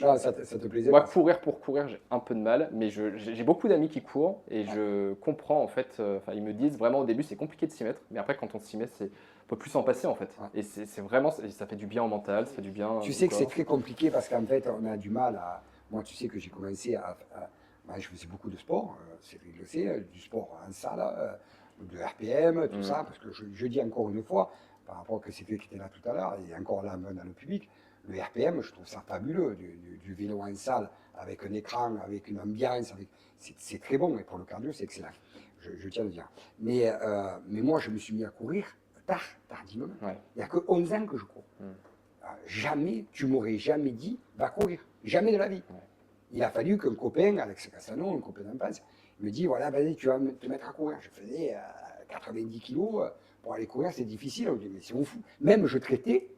Non, ça te plaisait moi, pas, ça. courir pour courir, j'ai un peu de mal, mais j'ai beaucoup d'amis qui courent, et je comprends en fait, enfin, ils me disent vraiment au début c'est compliqué de s'y mettre, mais après quand on s'y met, on peut plus s'en passer en fait. Ouais. Et c'est vraiment, ça fait du bien au mental, ça fait du bien Tu au sais que c'est corps. très compliqué parce qu'en fait, on a du mal à. Moi, tu sais que j'ai commencé moi, je faisais beaucoup de sport, Cédric le sait, du sport en salle, de RPM, tout ça, parce que je dis encore une fois, par rapport à Cédric qui était là tout à l'heure, et encore là dans le public, le RPM, je trouve ça fabuleux, du vélo en salle, avec un écran, avec une ambiance, c'est très bon, et pour le cardio, c'est excellent. Je tiens à le dire. Mais moi, je me suis mis à courir tardivement. Ouais. Il n'y a que 11 ans que je cours. Jamais, tu m'aurais jamais dit, va courir. Jamais de la vie. Ouais. Il a fallu qu'un copain, Alex Cassano, un copain d'enfance, me dise, voilà, vas-y, tu vas te mettre à courir. Je faisais 90 kilos, pour aller courir, c'est difficile. On me dit, mais c'est fou. Même je traitais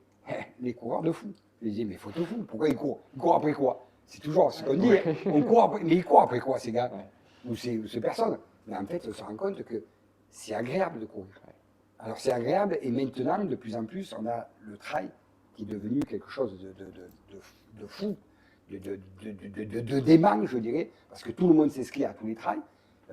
les coureurs de fous. Je disais, mais faut te fou, pourquoi ils courent? Ils courent après quoi? C'est toujours ce qu'on dit, on court après, mais ils courent après quoi, ces gars? Ouais. Ou ces personnes? Mais en fait, on se rend compte que c'est agréable de courir. Alors c'est agréable, et maintenant, de plus en plus, on a le trail qui est devenu quelque chose de fou, de dément, je dirais, parce que tout le monde s'inscrit à tous les trails.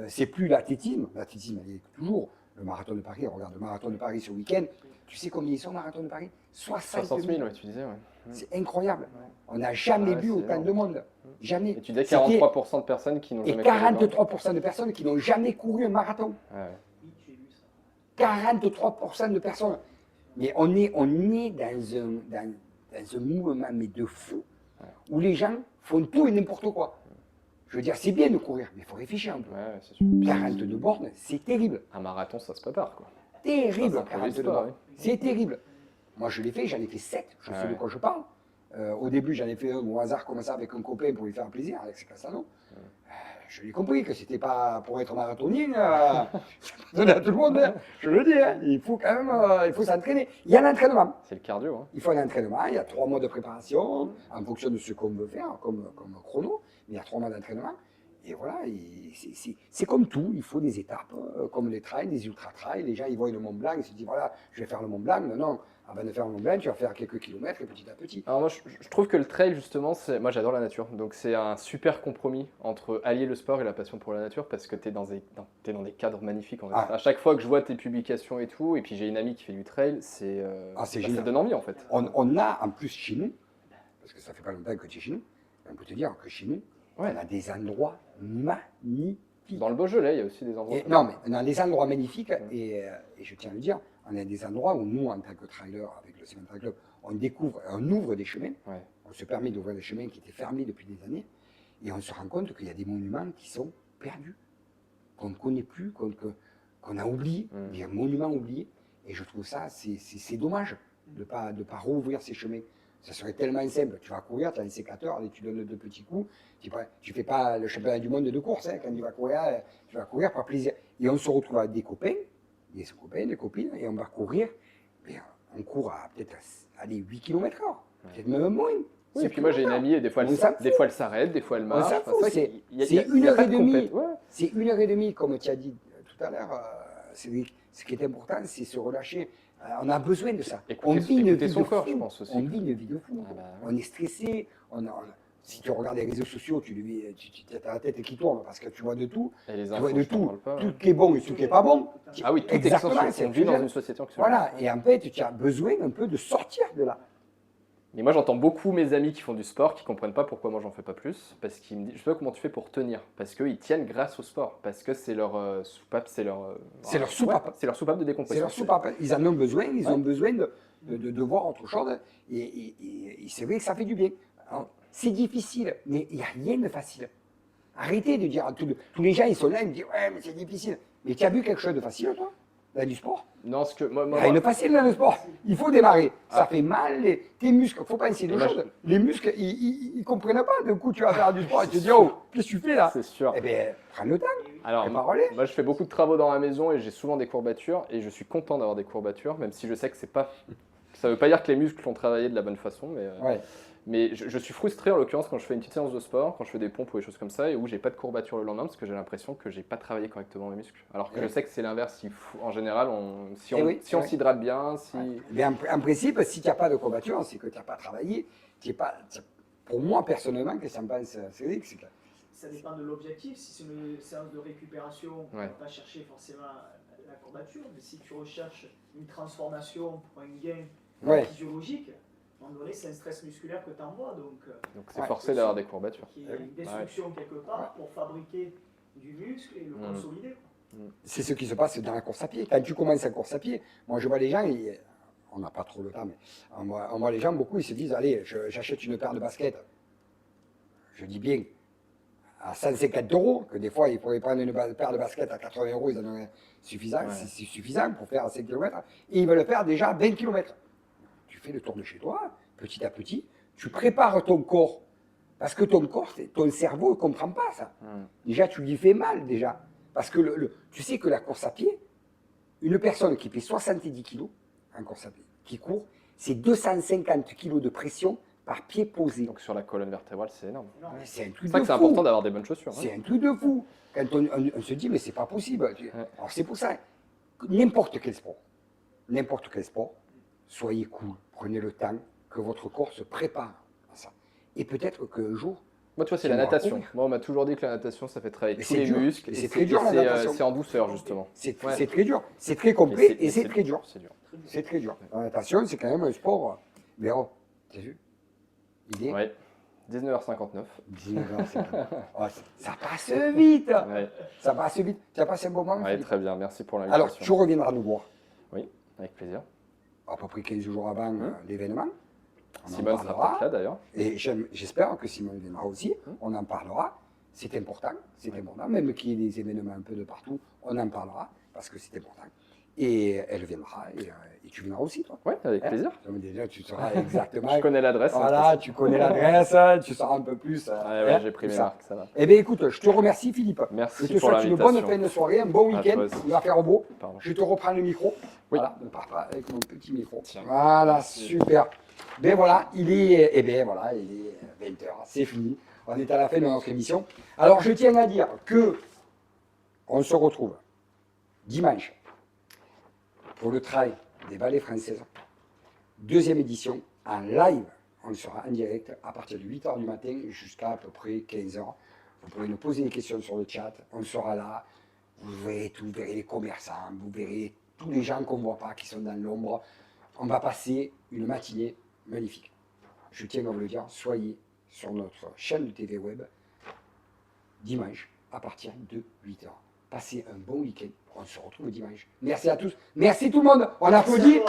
C'est plus l'athlétisme, l'athlétisme, elle est toujours le marathon de Paris. Regarde le marathon de Paris ce week-end. Tu sais combien ils sont, le marathon de Paris? 60 60 000. 000, ouais, tu disais, ouais. C'est incroyable. On n'a jamais Ouais, vu c'est autant énorme. de monde. Jamais. Et tu disais C'était- 43% de personnes qui n'ont Et jamais fait de 43% de personnes qui n'ont jamais couru un marathon. ouais. 43% de personnes. Mais on est dans un mouvement mais de fou, où les gens font tout et n'importe quoi. Je veux dire, c'est bien de courir, mais il faut réfléchir un peu. Ouais, c'est sûr. 42 bornes, c'est terrible. Un marathon, ça se prépare, quoi. Terrible, Ça s'improvise 42 pas, bornes. oui. C'est terrible. Moi, je l'ai fait, j'en ai fait 7, je sais de quoi je parle. Au début, j'en ai fait un au hasard comme ça avec un copain pour lui faire plaisir, Alex Cassano. Je l'ai compris que c'était pas pour être marathonien, c'est pas donné à tout le monde, hein. Je le dis, hein. Il faut quand même il faut s'entraîner. Il y a l'entraînement. C'est le cardio, hein. Il faut un entraînement, il y a 3 mois de préparation en fonction de ce qu'on veut faire comme chrono, mais il y a 3 mois d'entraînement. Et voilà, c'est comme tout, il faut des étapes, comme les trails, les ultra-trails. Les gens, ils voient le Mont Blanc, ils se disent, voilà, je vais faire le Mont Blanc. Non, non, avant de faire le Mont Blanc, tu vas faire quelques kilomètres, et petit à petit. Alors moi, je trouve que le trail, justement, moi j'adore la nature. Donc c'est un super compromis entre allier le sport et la passion pour la nature, parce que t'es dans des cadres magnifiques. En fait. Ah. À chaque fois que je vois tes publications et tout, et puis j'ai une amie qui fait du trail, c'est ça génial. donne envie, en fait. On a en plus chez nous, parce que ça fait pas longtemps que tu es chez nous, on peut te dire que chez nous, Ouais. on a des endroits magnifiques. Dans le Beaujolais, il y a aussi des endroits. Non, mais on a des endroits magnifiques, et je tiens à le dire, on a des endroits où nous, en tant que trailer, avec le Cement Trail Club, on ouvre des chemins, Ouais. on se permet d'ouvrir des chemins qui étaient fermés depuis des années, et on se rend compte qu'il y a des monuments qui sont perdus, qu'on ne connaît plus, qu'on a oubliés, des monuments oubliés, et je trouve ça, c'est dommage de ne pas rouvrir ces chemins. Ça serait tellement simple. Tu vas courir, tu as un sécateur, allez, tu donnes 2 petits coups. Tu ne fais pas le championnat du monde de course. Hein, quand tu vas courir par plaisir. Et on se retrouve avec des copains, des copines, et on va courir. Mais on court à peut-être 8 km/h, peut-être même moins. Oui, et puis moi j'ai une amie, et des fois elle s'arrête, des fois elle marche. s'en fout, Enfin, c'est il y a 1 heure pas et de demie. compète. Ouais. C'est 1 heure et demie, comme tu as dit tout à l'heure, Cédric. Ce qui est important, c'est se relâcher. On a besoin de ça. Écouter- On vit une écouter vie son de corps, fou. je pense aussi. On vit une vie de fou. Ah bah ouais. On est stressé. Si tu regardes les réseaux sociaux, tu as la tête qui tourne parce que tu vois de tout. Et les Tu infos, vois de je t'en tout. parle pas. Tout qui est bon et tout qui n'est pas bon. Ah oui, tout est Exactement, accentué. c'est On vit dans clair. une société anxieuse. Voilà. Et en fait, tu as besoin un peu de sortir de là. Mais moi j'entends beaucoup mes amis qui font du sport qui comprennent pas pourquoi moi j'en fais pas plus, parce qu'ils me disent, je sais pas comment tu fais pour tenir, parce qu'ils tiennent grâce au sport, parce que c'est leur soupape, c'est leur soupape. ouais, c'est leur soupape de décompression. C'est leur soupape. Ils en ont besoin. Ils ont besoin de voir autre chose. Et c'est vrai que ça fait du bien. Alors, c'est difficile, mais il n'y a rien de facile. Arrêtez de dire à tous les gens, ils sont là, ils me disent ouais, mais c'est difficile. Mais tu as vu quelque chose de facile, toi, dans du sport? Non, ce que moi, Il y a rien de facile dans le sport. Il faut démarrer. Ça fait mal, tes muscles. Il faut penser deux moi, choses. Les muscles, ils ne comprennent pas. D'un coup, tu vas faire du sport et tu te dis oh, qu'est-ce que tu fais là? c'est sûr. Eh bien, prends le temps. Alors Prépare-les. moi je fais beaucoup de travaux dans la maison et j'ai souvent des courbatures et je suis content d'avoir des courbatures, même si je sais que c'est pas, ça veut pas dire que les muscles ont travaillé de la bonne façon, mais Ouais. Mais je suis frustré en l'occurrence quand je fais une petite séance de sport, quand je fais des pompes ou des choses comme ça, et où j'ai pas de courbature le lendemain parce que j'ai l'impression que j'ai pas travaillé correctement mes muscles. Alors que Ouais. je sais que c'est l'inverse. En général, si Eh oui, si on ouais. s'hydrate bien, si. Mais en principe, si tu n'as pas de courbature, c'est que tu n'as pas travaillé. Pour moi, personnellement, qu'est-ce que ça me pense, Cédric, c'est que Ça dépend de l'objectif. Si c'est une séance de récupération, on ne Ouais. va pas chercher forcément la courbature. Mais si tu recherches une transformation pour un gain Ouais. physiologique, à un moment donné, c'est un stress musculaire que tu envoies. Donc c'est Ouais. forcé d'avoir des courbatures. Il y a une destruction quelque part pour fabriquer du muscle et le consolider. c'est ce qui se passe dans la course à pied. Quand tu commences la course à pied, moi je vois les gens, on n'a pas trop le temps, mais on voit les gens beaucoup, ils se disent, allez, j'achète une paire de baskets. Je dis bien, à 150 €, que des fois ils pourraient prendre une paire de baskets à 80 €, ils en auraient suffisant, Ouais. c'est suffisant pour faire 5 km, et ils veulent faire déjà 20 km. Tu fais le tour de chez toi, petit à petit, tu prépares ton corps, parce que ton corps, ton cerveau ne comprend pas ça. Déjà, tu lui fais mal, déjà. Parce que tu sais que la course à pied, une personne qui fait 70 kg en course à pied, qui court, c'est 250 kg de pression par pied posé. Donc sur la colonne vertébrale, c'est énorme. Mais c'est un truc C'est vrai de que c'est fou. important d'avoir des bonnes chaussures. Hein. C'est un truc de fou. Quand on se dit, mais c'est pas possible. Alors c'est pour ça, n'importe quel sport, soyez cool, prenez le temps que votre corps se prépare à ça. Et peut-être qu'un jour, Moi, tu vois, c'est Tu la m'auras natation. courir. Moi, on m'a toujours dit que la natation, ça fait travailler Mais tous c'est les dur. muscles. Mais et c'est très dur, la natation. C'est en douceur, justement. c'est Ouais. très dur, c'est très complet et c'est très dur. C'est dur. C'est très dur. La natation, c'est quand même un sport. Mais oh, t'as vu? Il est Ouais. 19h59. 19h50. Oh, ça passe vite. Ouais. Ça passe vite. Tu as passé un bon moment, Ouais, Philippe? très bien. Merci pour Alors, l'invitation. tu reviendras nous voir Oui, avec plaisir. à peu près 15 jours avant l'événement. On en Simone sera parlera. peut-être là, d'ailleurs. Et j'espère que Simone viendra aussi. On en parlera. C'est important. C'est important. Même qu'il y ait des événements un peu de partout, on en parlera parce que c'est important. Et elle viendra et tu viendras aussi, toi. Oui, avec plaisir. Donc déjà, tu sauras exactement. Je connais l'adresse. Voilà, tu connais l'adresse, tu sauras un peu plus. Ouais, j'ai pris mes ça. marques, ça va. Eh bien, écoute, je te remercie, Philippe. Merci Je te pour souhaite une bonne l'invitation. fin de soirée, un bon À week-end. toi aussi. Il va faire beau. Pardon. Je te reprends le micro. Oui. Voilà, ne pars pas avec mon petit micro. Tiens. Voilà, Merci. super. Ben voilà, il est 20h, c'est fini. On est à la fin de notre émission. Alors, je tiens à dire que on se retrouve dimanche pour le trail des vallées françaises. Deuxième édition en live. On sera en direct à partir de 8h du matin jusqu'à à peu près 15h. Vous pouvez nous poser des questions sur le chat. On sera là. Vous verrez tout. Vous verrez les commerçants. Vous verrez tous les gens qu'on ne voit pas, qui sont dans l'ombre. On va passer une matinée magnifique. Je tiens à vous le dire. Soyez sur notre chaîne de TV web dimanche à partir de 8h. Passez un bon week-end. On se retrouve dimanche. Merci à tous. Merci tout le monde. On applaudit.